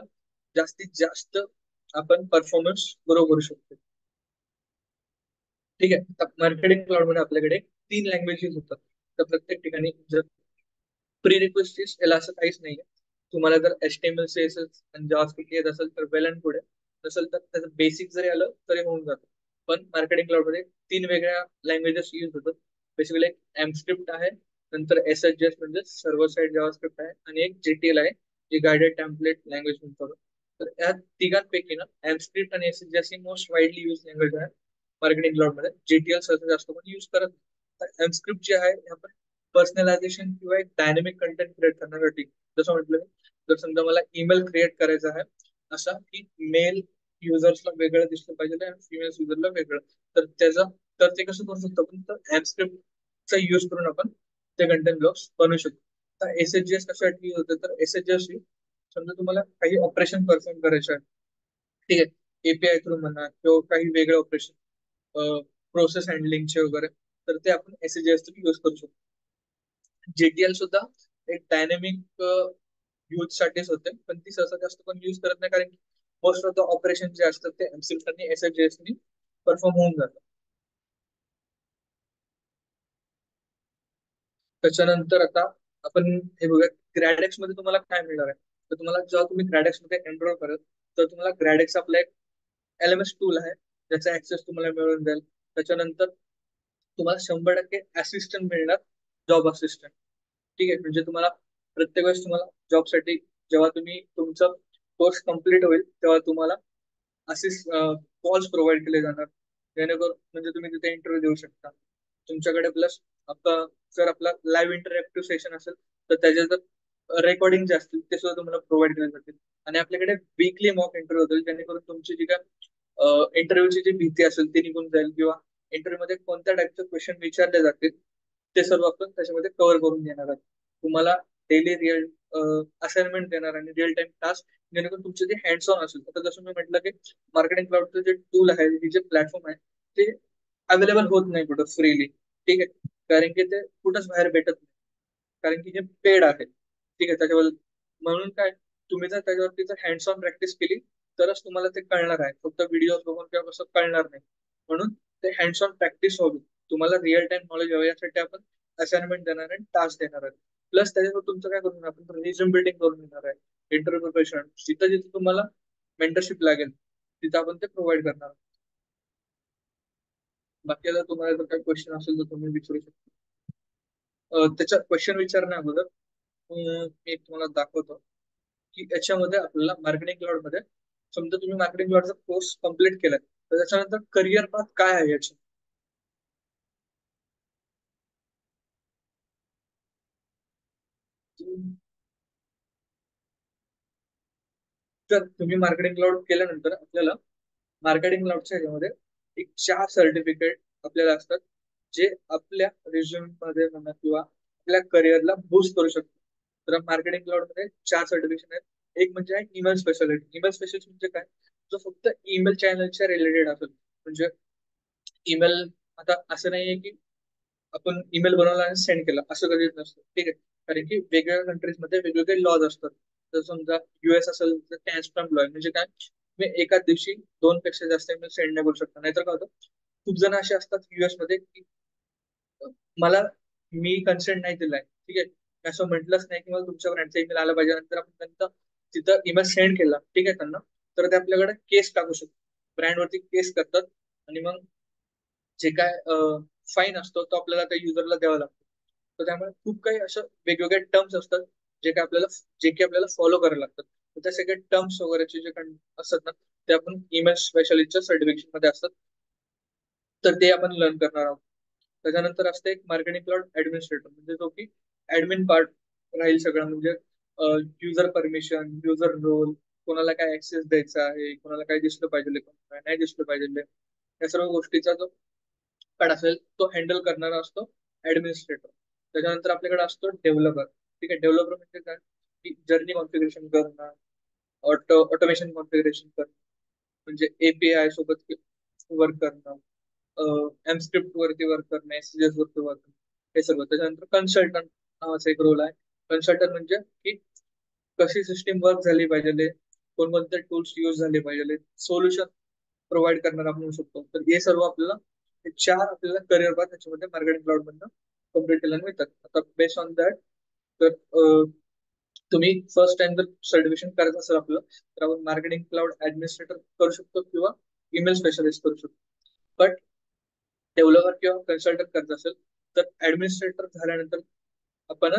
जास्तीत जास्त आपण परफॉर्मन्स ग्रो करू शकतो. ठीक आहे, मार्केटिंग क्लाउड मध्ये आपल्याकडे 3 लँग्वेजेस होतात. तर प्रत्येक ठिकाणी जर प्री रिक्वेस्ट याला असं काहीच नाहीये. तुम्हाला जर HTML CSS आणि जावास्क्रिप्ट येत असेल तर वेल अँड गुड आहे, नसेल तर त्याचं बेसिक जरी आलं तरी होऊन जातं. पण मार्केटिंग क्लाउड मध्ये 3 वेगळ्या लँग्वेजेस यूज होतात. बेसिकली एक एमस्क्रिप्ट आहे, नंतर SHS म्हणजे सर्व्हर साइड जावास्क्रिप्ट आहे आणि एक JTL आहे जे गायडेड टेम्पलेट लँग्वेज म्हणतो. तर या तिघांपैकी ना एमस्क्रिप्ट आणि SHS ही मोस्ट वाईडली यूज लँग्वेज आहे मार्केटिंग क्लाउड मध्ये. JTL सहसा जास्त कोणी यूज करत नाही. तर एमस्क्रिप्ट जे आहे आपण पर्सनलायझेशन किंवा एक डायनेमिक कंटेंट क्रिएट करण्यासाठी, जसं म्हटलं जर समजा मला ईमेल क्रिएट करायचा आहे असा की मेल युजर्सला वेगळं दिसलं पाहिजे आणि फिमेल युजरला वेगळं, तर त्याचा तर ते कसं करू शकतो आपण, तर ऍपस्क्रिप्टचा यूज करून आपण ते कंटेंट ब्लॉक्स बनवू शकतो. तर SHS कशासाठी यूज होते, तर SHS समजा तुम्हाला काही ऑपरेशन परफॉर्म करायचे आहे. ठीक आहे, API थ्रू म्हणा किंवा काही वेगळे ऑपरेशन प्रोसेस हँडलिंगचे वगैरे, तर ते आपण SHS थ्रू यूज करू शकतो. JTL सुद्धा एक डायनेमिक यूज साठीच होते, पण ती सहसा जास्त पण यूज करत नाही कारण मोस्ट ऑफ द ऑपरेशन जे असतात ते एमस्क्रिप्ट आणि SHS नी परफॉर्म होऊन जातात. त्याच्यानंतर आता आपण हे बघूया ग्रॅडेक्स मध्ये तुम्हाला काय मिळणार आहे. तर तुम्हाला जेव्हा तुम्ही ग्रॅडेक्स मध्ये एनरोल करत, तर तुम्हाला ग्रॅडेक्स आपला एक LMS टूल आहे ज्याचा ऍक्सेस तुम्हाला मिळून जाईल. त्याच्यानंतर तुम्हाला 100% असिस्टंट मिळणार, जॉब असिस्टंट. ठीक आहे, म्हणजे तुम्हाला प्रत्येक वेळेस तुम्हाला जॉबसाठी जेव्हा तुम्ही तुमचं कोर्स कम्प्लीट होईल तेव्हा तुम्हाला असिस्ट कॉल्स प्रोव्हाइड केले जाणार, जेणेकरून म्हणजे तुम्ही तिथे इंटरव्ह्यू देऊ शकता. तुमच्याकडे प्लस आपला जर आपला लाईव्ह इंटरॅक्टिव्ह सेशन असेल तर त्याचे जर रेकॉर्डिंग जे असतील ते सुद्धा तुम्हाला प्रोव्हाइड केले जातील. आणि आपल्याकडे वीकली मॉक इंटरव्ह्यू होतील जेणेकरून तुमची जी काय इंटरव्ह्यूची जी भीती असेल ती निघून जाईल किंवा इंटरव्ह्यू मध्ये कोणत्या टाईपचे क्वेश्चन विचारले जातील ते सर्व आपण त्याच्यामध्ये कव्हर करून घेणार आहोत. तुम्हाला डेली रिअल असाइनमेंट देणार आणि रिअल टाइम टास्क, जेणेकरून तुमचे जे हँड्स ऑन असेल. आता जसं मी म्हटलं की मार्केटिंग क्लाउडचं जे टूल आहे, हे जे प्लॅटफॉर्म आहे ते अवेलेबल होत नाही कुठं फ्रीली. ठीक आहे, कारण की ते कुठंच बाहेर भेटत नाही, कारण की हे पेड आहे. ठीक आहे, त्याच्यावर म्हणून काय, तुम्ही जर त्याच्यावरती जर हँड्स ऑन प्रॅक्टिस केली तरच तुम्हाला ते कळणार आहे. फक्त व्हिडिओ बघून किंवा कसं कळणार नाही. म्हणून ते हँड्स ऑन प्रॅक्टिस हवी. तुम्हाला रिअल टाइम नॉलेज हवं, यासाठी आपण असाइनमेंट देणार आहे, टास्क देणार आहे. प्लस त्याच्यावर तुमचं काय करून आपण रिझ्युम बिल्डिंग करून देणार आहे, इंटरव्ह्यू प्रिपरेशन. जिथं जिथं तुम्हाला मेंटरशिप लागेल तिथं आपण ते प्रोव्हाइड करणार आहोत. बाकी आता तुम्हाला जर काही क्वेश्चन असेल तर तुम्ही विचारू शकता. त्याच्या क्वेश्चन विचारण्या अगोदर मी एक तुम्हाला दाखवतो की याच्यामध्ये आपल्याला मार्केटिंग क्लाउड मध्ये, समजा तुम्ही मार्केटिंग क्लाउडचा कोर्स कम्प्लीट केलाय, तर त्याच्यानंतर करिअर पाथ काय आहे याची. तर तुम्ही मार्केटिंग क्लाउड केल्यानंतर आपल्याला मार्केटिंग क्लाउडच्या ह्याच्यामध्ये एक 4 सर्टिफिकेट आपल्याला असतात, जे आपल्या रिझ्युम मध्ये म्हणा किंवा आपल्या करिअरला बूस्ट करू शकतात. तर मार्केटिंग क्लाउड मध्ये 4 सर्टिफिकेशन आहेत. एक म्हणजे आहे ईमेल स्पेशालिटी. ईमेल स्पेशालिटी म्हणजे काय, जो फक्त ईमेल चॅनलच्या रिलेटेड असेल. म्हणजे ईमेल, आता असं नाहीये की आपण ईमेल बनवला आणि सेंड केला, असं कधीच नसतं. ठीक आहे. कारण की वेगवेगळ्या कंट्रीजमध्ये वेगवेगळे लॉज असतात. तर समजा US असेल तर कॅन्स्टम लॉ, म्हणजे काय, तुम्ही एकाच दिवशी 2 पेक्षा जास्त ईमेल सेंड नाही करू शकता. नाहीतर काय होतं, खूप जण असे असतात US मध्ये की मला, मी कन्सेंट नाही दिलाय, ठीक आहे, मी असं म्हटलंच नाही की मला तुमच्या ब्रँडचा ईमेल आला पाहिजे, नंतर आपण त्यांना तिथं ईमेल सेंड केला, ठीक आहे, त्यांना, तर ते आपल्याकडे केस टाकू शकतो. ब्रँडवरती केस करतात. आणि मग जे काय फाईन असतो तो आपल्याला त्या युजरला द्यावा लागतो. तर त्यामुळे खूप काही असं वेगवेगळे टर्म्स असतात, जे काय आपल्याला जे की आपल्याला फॉलो करायला लागतात. तर त्या सगळ्या टर्म्स वगैरेचे जे काही असतात ना, ते आपण ईमेल स्पेशालिस्टच्या सर्टिफिकेशन मध्ये असतात. तर ते आपण लर्न करणार आहोत. त्याच्यानंतर असते एक मार्केटिंग क्लाउड ऍडमिनिस्ट्रेटर, म्हणजे जो की ऍडमिन पार्ट राहील सगळं. म्हणजे युजर परमिशन, युजर रोल, कोणाला काय ऍक्सेस द्यायचा आहे, कोणाला काय दिसलं पाहिजे, कोणाला नाही दिसलं पाहिजे, या सर्व गोष्टीचा जो पण असेल तो हँडल करणारा असतो ऍडमिनिस्ट्रेटर. त्याच्यानंतर आपल्याकडे असतो डेव्हलपर. ठीक आहे. डेव्हलपर म्हणजे काय, की जर्नी कॉन्फिगरेशन करणं, ऑटोमेशन कॉन्फिगरेशन करणं, म्हणजे API सोबत वर्क करणं, एमस्क्रिप्ट वरती वर्क करणं, SCS वरती वर्क करणं, हे सर्व. त्याच्यानंतर कन्सल्टंट नावाचा एक रोल आहे. कन्सल्टंट म्हणजे की कशी सिस्टीम वर्क झाली पाहिजे, कोणकोणते टूल्स यूज झाले पाहिजे, सोल्युशन प्रोव्हाइड करणार आपण होऊ शकतो. तर हे सर्व आपल्याला, हे 4 आपल्याला करिअर पाथ त्याच्यामध्ये मार्केटिंग क्लाउड मधनं कम्प्लीट केल्याने मिळतात. आता बेस्ड ऑन दॅट, तर तुम्ही फर्स्ट टाइम जर सर्टिफिकेशन करायचं असेल आपलं, तर आपण मार्केटिंग क्लाउड ऍडमिनिस्ट्रेटर करू शकतो किंवा ईमेल स्पेशलिस्ट करू शकतो. बट डेव्हलपर किंवा कन्सल्टंट करत असेल तर ऍडमिनिस्ट्रेटर झाल्यानंतर आपण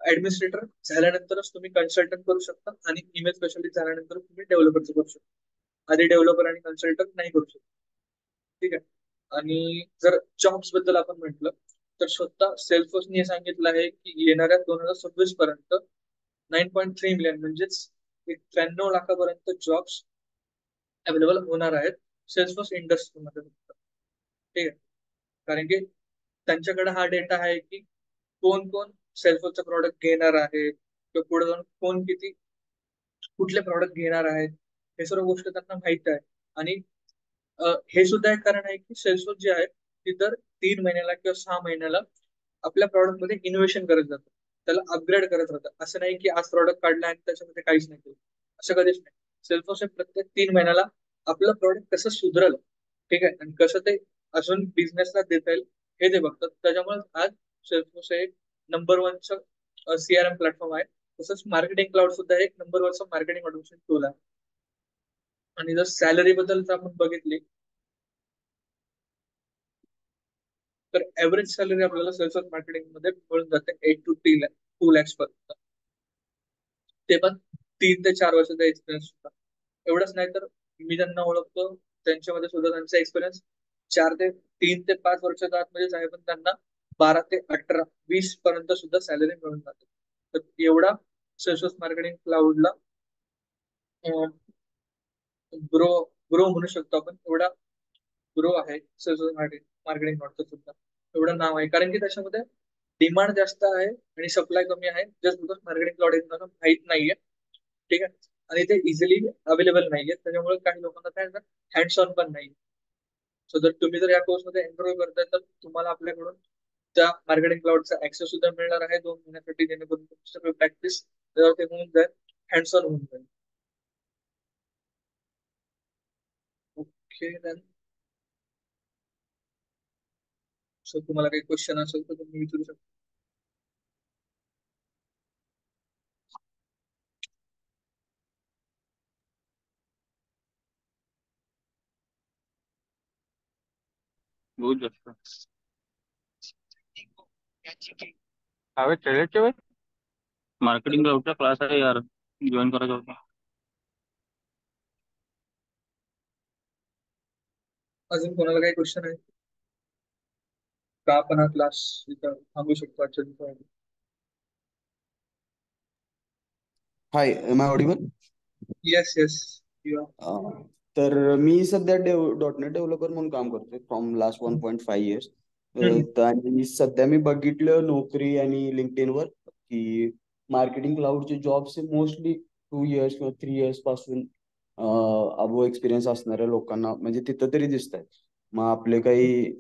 ऍडमिनिस्ट्रेटर झाल्यानंतरच तुम्ही कन्सल्टंट करू शकता, आणि ईमेल स्पेशलिस्ट झाल्यानंतर तुम्ही डेव्हलपरचं करू शकता. आधी डेव्हलपर आणि कन्सल्टंट नाही करू शकता. ठीक आहे. आणि जर जॉब्स बद्दल आपण म्हटलं, तर स्वतः सेल्फोर्सने सांगितलं आहे की येणाऱ्या 2026 पर्यंत 9.3 मिलियन, म्हणजेच 93 लाखापर्यंत जॉब्स अवेलेबल होणार आहेत सेल्सफोर्स इंडस्ट्रीमध्ये. ठीक आहे. कारण की त्यांच्याकडे हा डेटा आहे की कोण कोण सेल्फोर्सचं प्रॉडक्ट घेणार आहे, किंवा पुढे जाऊन कोण किती कुठले प्रॉडक्ट घेणार आहेत, हे सर्व गोष्ट त्यांना माहित आहे. आणि हे सुद्धा एक कारण आहे की सेल्सफोर्स जे आहे ती दर 3 महिन्याला किंवा 6 महिन्याला आपल्या प्रॉडक्ट मध्ये इनोव्हेशन करत जातं, त्याला अपग्रेड करत राहतं. असं नाही की आज प्रॉडक्ट काढला आणि त्याच्यामध्ये काहीच नाही केलं, असं कधीच नाही. सेल्सफोर्स हे प्रत्येक 3 महिन्याला आपलं प्रॉडक्ट कसं सुधरल, ठीक आहे, आणि कसं ते अजून बिझनेसला देता येईल, हे ते बघतात. त्याच्यामुळे आज सेल्सफोर्स हे एक नंबर 1चं CRM प्लॅटफॉर्म आहे. तसंच मार्केटिंग क्लाउड सुद्धा एक नंबर 1चं मार्केटिंग ऑटोमेशन टूल आहे. आणि जर सॅलरी बद्दल जर आपण बघितली, तर ऍव्हरेज सॅलरी आपल्याला सेल्स मार्केटिंग मध्ये मिळून जाते 8 to 2 lakhs पर्यंत. ते पण 3 ते 4 वर्षाचा एक्सपिरियन्स सुद्धा. एवढंच नाही तर मी ज्यांना ओळखतो त्यांच्यामध्ये सुद्धा त्यांचा एक्सपिरियन्स 4 ते 3 ते 5 वर्षाचा आतमध्येच आहे, पण त्यांना 12 ते 18 20 पर्यंत सुद्धा सॅलरी मिळून जाते. तर एवढा सेल्स मार्केटिंग क्लाउडला ग्रो ग्रो म्हणू शकतो आपण. एवढा ग्रो आहे सेल्स मार्केटिंग क्लाउडचं सुद्धा. एवढं नाव आहे कारण की त्याच्यामध्ये डिमांड जास्त आहे आणि सप्लाय कमी आहे, जस्ट बिकॉज मार्केटिंग क्लाउड एकमेकांना माहित नाहीये. ठीक आहे. आणि ते इझिली अवेलेबल नाहीये, त्याच्यामुळे काही लोकांना काय हँड्स ऑन पण नाही. सो जर तुम्ही जर या कोर्समध्ये एनरोल करताय तर तुम्हाला आपल्याकडून त्या मार्केटिंग क्लाउडचा ऍक्सेस सुद्धा मिळणार आहे 2 महिन्यासाठी, जेणेकरून तुमची सगळी प्रॅक्टिस ते होऊन जाईल, हँड्स ऑन होऊन जाईल. Okay then. सो तुम्हाला काही क्वेश्चन असेल तर तुम्ही विचारू शकता. बहुत जास्त हवे ट्रेडरचे वेळ मार्केटिंग क्लाउडचा क्लास आहे यार, जॉईन करायचा होता. अजून कोणाला काही क्वेश्चन आहे का? आपण हा क्लास इथं थांबू शकतो आजच्या दिवसासाठी. Hi, am I audible? Yes yes. तर मी सध्या .NET डेव्हलपर म्हणून काम करतोय फ्रॉम लास्ट 1.5 इयर्स. आणि सध्या मी बघितलं नोकरी आणि लिंक्डइनवर की मार्केटिंग क्लाउडचे जॉब्स हे मोस्टली 2 इयर्स किंवा 3 इयर्स पासून अबो एक्सपिरियन्स असणाऱ्या लोकांना म्हणजे तिथं तरी दिसत आहेत. मग आपले काही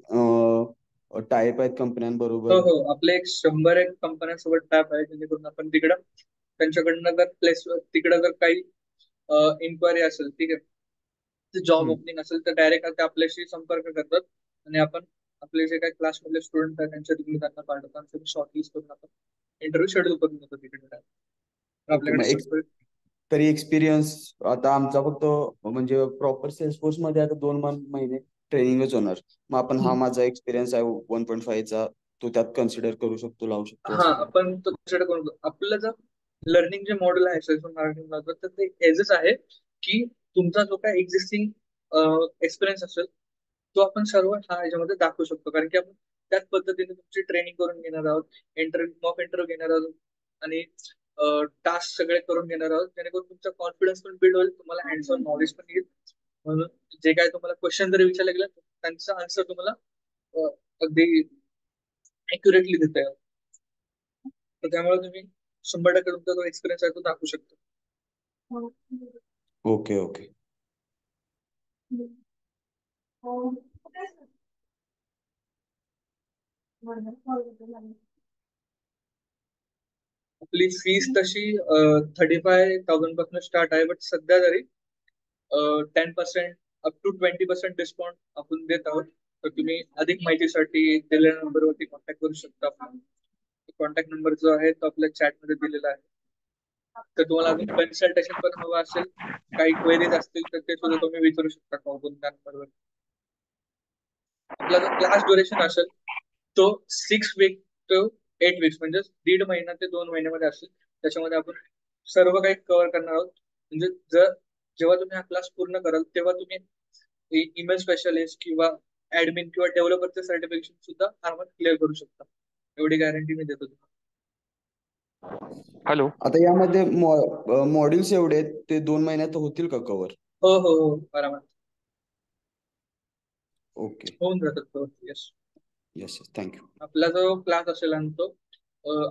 टाईप आहेत हो कंपन्यांबरोबर. हो, आपले एक 100 एक कंपन्यांसोबत टॅप आहे, जेणेकरून आपण तिकडं त्यांच्याकडनं जर प्लेस तिकडं जर काही इन्क्वायरी असेल, ठीक आहे, जॉब ओपनिंग असेल तर डायरेक्ट ते आपल्याशी संपर्क करतात आणि आपण आपले जे काही क्लासमधले स्टुडंट आहेत त्यांच्या तिकडे त्यांना पाठवतात आणि शॉर्टलिस्ट करून आपण इंटरव्ह्यू शेड्यूल करून देतो तिकडे direct. तर ओके, मग आपल्याकडे तरी एक्सपिरियन्स आता आमचा फक्त म्हणजे प्रॉपर सेल्सफोर्स मध्ये आता 2 महिने ट्रेनिंगच होणार. मग आपण हा माझा एक्सपिरियन्स आहे 1.5चा, तो त्यात कन्सिडर करू शकतो, लावू शकतो हा, असं काय? आपण तो consider करून आपलं जर लर्निंग जे मॉडेल आहे सेल्स मार्केटिंग तर ते एजच आहे की तुमचा जो काय एक्झिस्टिंग एक्सपिरियन्स असेल तो आपण सर्व हा याच्यामध्ये दाखवू शकतो, कारण की आपण त्याच पद्धतीने तुमची ट्रेनिंग करून घेणार आहोत, मॉक इंटरव्ह्यू घेणार आहोत आणि टास्क सगळे करून घेणार आहोत, जेणेकरून तुमचा कॉन्फिडन्स पण बिल्ड होईल, तुम्हाला हँड्स ऑन नॉलेज पण येईल. म्हणून जे काय तुम्हाला क्वेश्चन जरी विचारले गेले त्यांचा आन्सर तुम्हाला अगदी अॅक्युरेटली देता येईल. तर त्यामुळे तुम्ही 100% तुमचा जो एक्सपिरियन्स आहे तो दाखवू शकता. Okay okay. आपली फीस तशी 35,000 पासून स्टार्ट आहे, बट सध्या तरी 10% अप टू 20% डिस्काउंट आपण देत आहोत. तर तुम्ही अधिक माहितीसाठी दिलेल्या नंबरवरती कॉन्टॅक्ट करू शकता. कॉन्टॅक्ट नंबर जो आहे तो आपल्या चॅटमध्ये दिलेला आहे. तर तुम्हाला अजून कन्सल्टेशन पण हवं असेल, काही क्वेरीज असतील तर ते सुद्धा तुम्ही विचारू शकता त्या नंबरवर. आपला जो क्लास ड्युरेशन असेल तो 6 वीक टू 8 वीक्स म्हणजे 1.5 महिना ते 2 महिन्यामध्ये असेल. त्याच्यामध्ये आपण सर्व काही कव्हर करणार आहोत. म्हणजे जेव्हा तुम्ही हा क्लास पूर्ण कराल तेव्हा तुम्ही ईमेल स्पेशलिस्ट किंवा ऍडमिन किंवा डेव्हलपरचे सर्टिफिकेशन सुद्धा आरामात क्लिअर करू शकता. एवढी गॅरंटी मी देतो तुम्हाला. हॅलो, आता यामध्ये मॉड्यूल्स एवढे आहेत ते 2 महिन्यात होतील का कव्हर? हो हो हो, आरामात ओके, होऊन जातात cover. Yes. Yes yes, thank you. आपला जो क्लास असेल आणि तो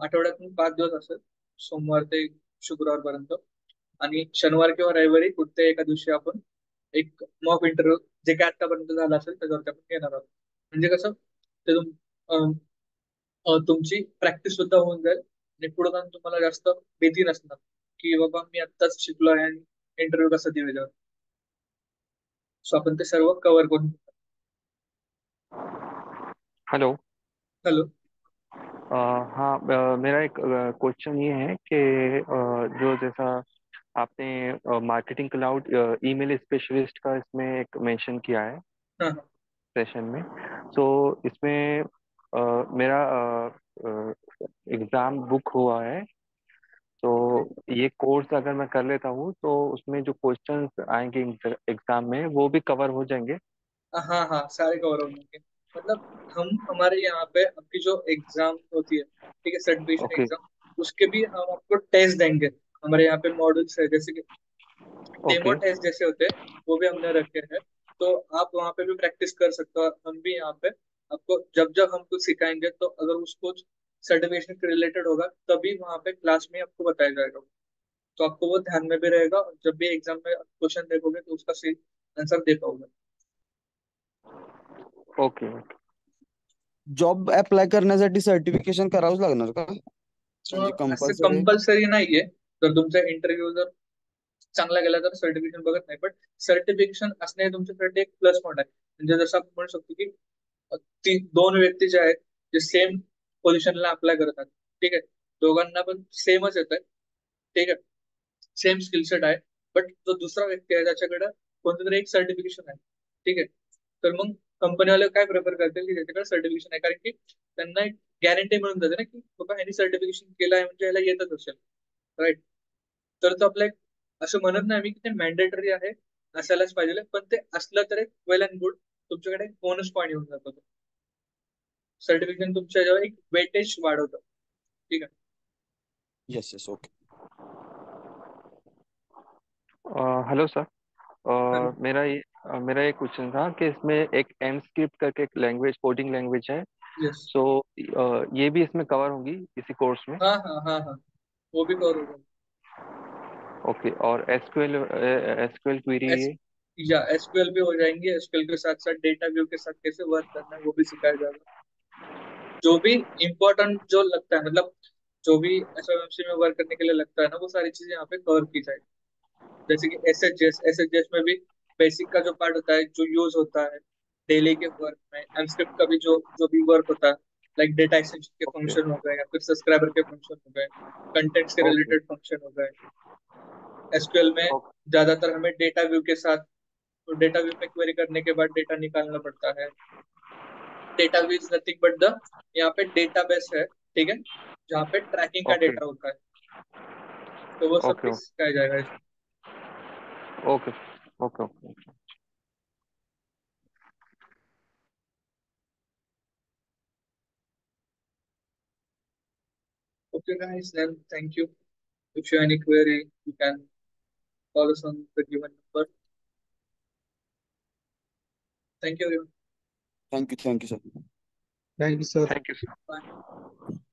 आठवड्यातून 5 दिवस असेल, सोमवार ते शुक्रवारपर्यंत, आणि शनिवार किंवा रविवारी कुठल्याही एका दिवशी आपण एक मॉक इंटरव्ह्यू जे काय आतापर्यंत झालं असेल त्याच्यावरती आपण घेणार आहोत. म्हणजे कसं ते तुमची प्रॅक्टिस सुद्धा होऊन जाईल आणि पुढे जाऊन तुम्हाला जास्त भीती नसणार की बाबा मी आत्ताच शिकलो आहे आणि इंटरव्ह्यू कसा देऊ याच्यावर. सो आपण ते सर्व कव्हर करून. हेलो. हॅलो. हाँ, मेरा एक क्वेश्चन ये है कि जो जैसा आपने मार्केटिंग क्लाउड ईमेल स्पेशलिस्ट का इसमें एक मेंशन किया है हाँ सेशन में, तो इसमें मेरा एग्जाम बुक हुआ है, तो ये कोर्स अगर मैं कर लेता हूँ तो उसमें जो क्वेश्चंस आएंगे एग्जाम में वो भी कवर हो जाएंगे? हाँ हाँ, सारे कवर हो जाएंगे. मतलब हम हमारे यहाँ पे आपकी जो एग्जाम होती है, ठीक है, सर्टिफिकेशन ओके एग्जाम, उसके भी हम आपको टेस्ट देंगे. हमारे यहाँ पे मॉडल्स है, जैसे कि डेमो ओके टेस्ट जैसे होते हैं वो भी हमने रखे हैं. तो आप वहाँ पे भी प्रैक्टिस कर सकते हो. और हम भी यहाँ पे आपको जब जब हम कुछ सिखाएंगे तो अगर उसको सर्टिफिकेशन के रिलेटेड होगा तभी वहाँ पे क्लास में आपको बताया जाएगा. तो आपको वो ध्यान में भी रहेगा और जब भी एग्जाम में क्वेश्चन देखोगे तो उसका सही आंसर दे पाओगे. Okay okay. जॉब अप्लाय करण्यासाठी सर्टिफिकेशन करावंच लागणार का? म्हणजे असं कंपल्सरी? कंपल्सरी नाहीये. जर तुमचा इंटरव्ह्यू जर चांगला गेला तर सर्टिफिकेशन बघत नाही, पण सर्टिफिकेशन असणे हे तुमच्यासाठी एक प्लस पॉईंट आहे. म्हणजे जसं आपण म्हणू शकतो की ती दोन व्यक्ती जे आहेत जे सेम पोझिशनला अप्लाय करतात, ठीक आहे, दोघांना पण सेमच येत आहे, ठीक आहे, सेम स्किल सेट आहे, बट जो दुसरा व्यक्ती आहे त्याच्याकडे कोणतं तरी एक सर्टिफिकेशन आहे, ठीक आहे, तर मग कंपनीवाले काय प्रेफर करतील की त्याच्याकडे सर्टिफिकेशन आहे, कारण की त्यांना एक गॅरंटी मिळून जाते ना की बाबा ह्यांनी सर्टिफिकेशन केलं आहे म्हणजे ह्याला येतच असेल, राईट. तर तो आपला असं म्हणत नाही मी की ते मॅन्डेटरी आहे, असायलाच पाहिजे, पण ते असलं तर एक वेल अँड गुड, तुमच्याकडे एक बोनस पॉईंट येऊन जातो. सर्टिफिकेशन तुमच्या याच्यावर एक वेटेज वाढवतं, ठीक आहे. Yes yes okay. Hello sir, hello. मेरा ये क्वेश्चन था कि इसमें एक एम स्क्रिप्ट करके एक लैंग्वेज कोडिंग लैंग्वेज है, यस. सो ये भी इसमें कवर होगी इसी कोर्स में? हाँ हाँ हाँ हाँ, वो भी कवर होगा. ओके, और एसक्यूएल क्वेरी एस या एसक्यूएल भी हो जाएंगे, एसक्यूएल के साथ साथ डेटा व्यू के साथ कैसे वर्क करना है वो भी सिखाया जाएगा. जो भी इम्पोर्टेंट जो लगता है, मतलब जो भी एसएमएमसी में वर्क करने के लिए लगता है ना, वो सारी चीजें यहाँ पे कवर की जाएगी. जैसे कि एसएचएस में भी बेसिक का जो पार्ट होता है जो यूज होता है डेली के वर्क में, एमस्क्रिप्ट का भी जो जो भी वर्क होता है, लाइक डेटा एक्सटेंशन के ओके फंक्शन हो गए या फिर सब्सक्राइबर के फंक्शन हो गए, कंटेंट्स के ओके रिलेटेड फंक्शन हो गए. एसक्यूएल में ज्यादातर हमें डेटा व्यू के साथ, तो डेटा व्यू में क्वेरी करने के बाद डेटा निकालना पड़ता है. Data view is nothing but the, यहाँ पे डेटाबेस है, ठीक है, जहाँ पे ट्रैकिंग का ओके डेटा होता है, तो वो सब ओके भी सिखाया जाएगा. Okay okay okay. Okay guys, then thank you. If you have any query, you can call us on the given number. Thank you everyone. Thank you sir. Thank you, sir. Thank you sir. Bye.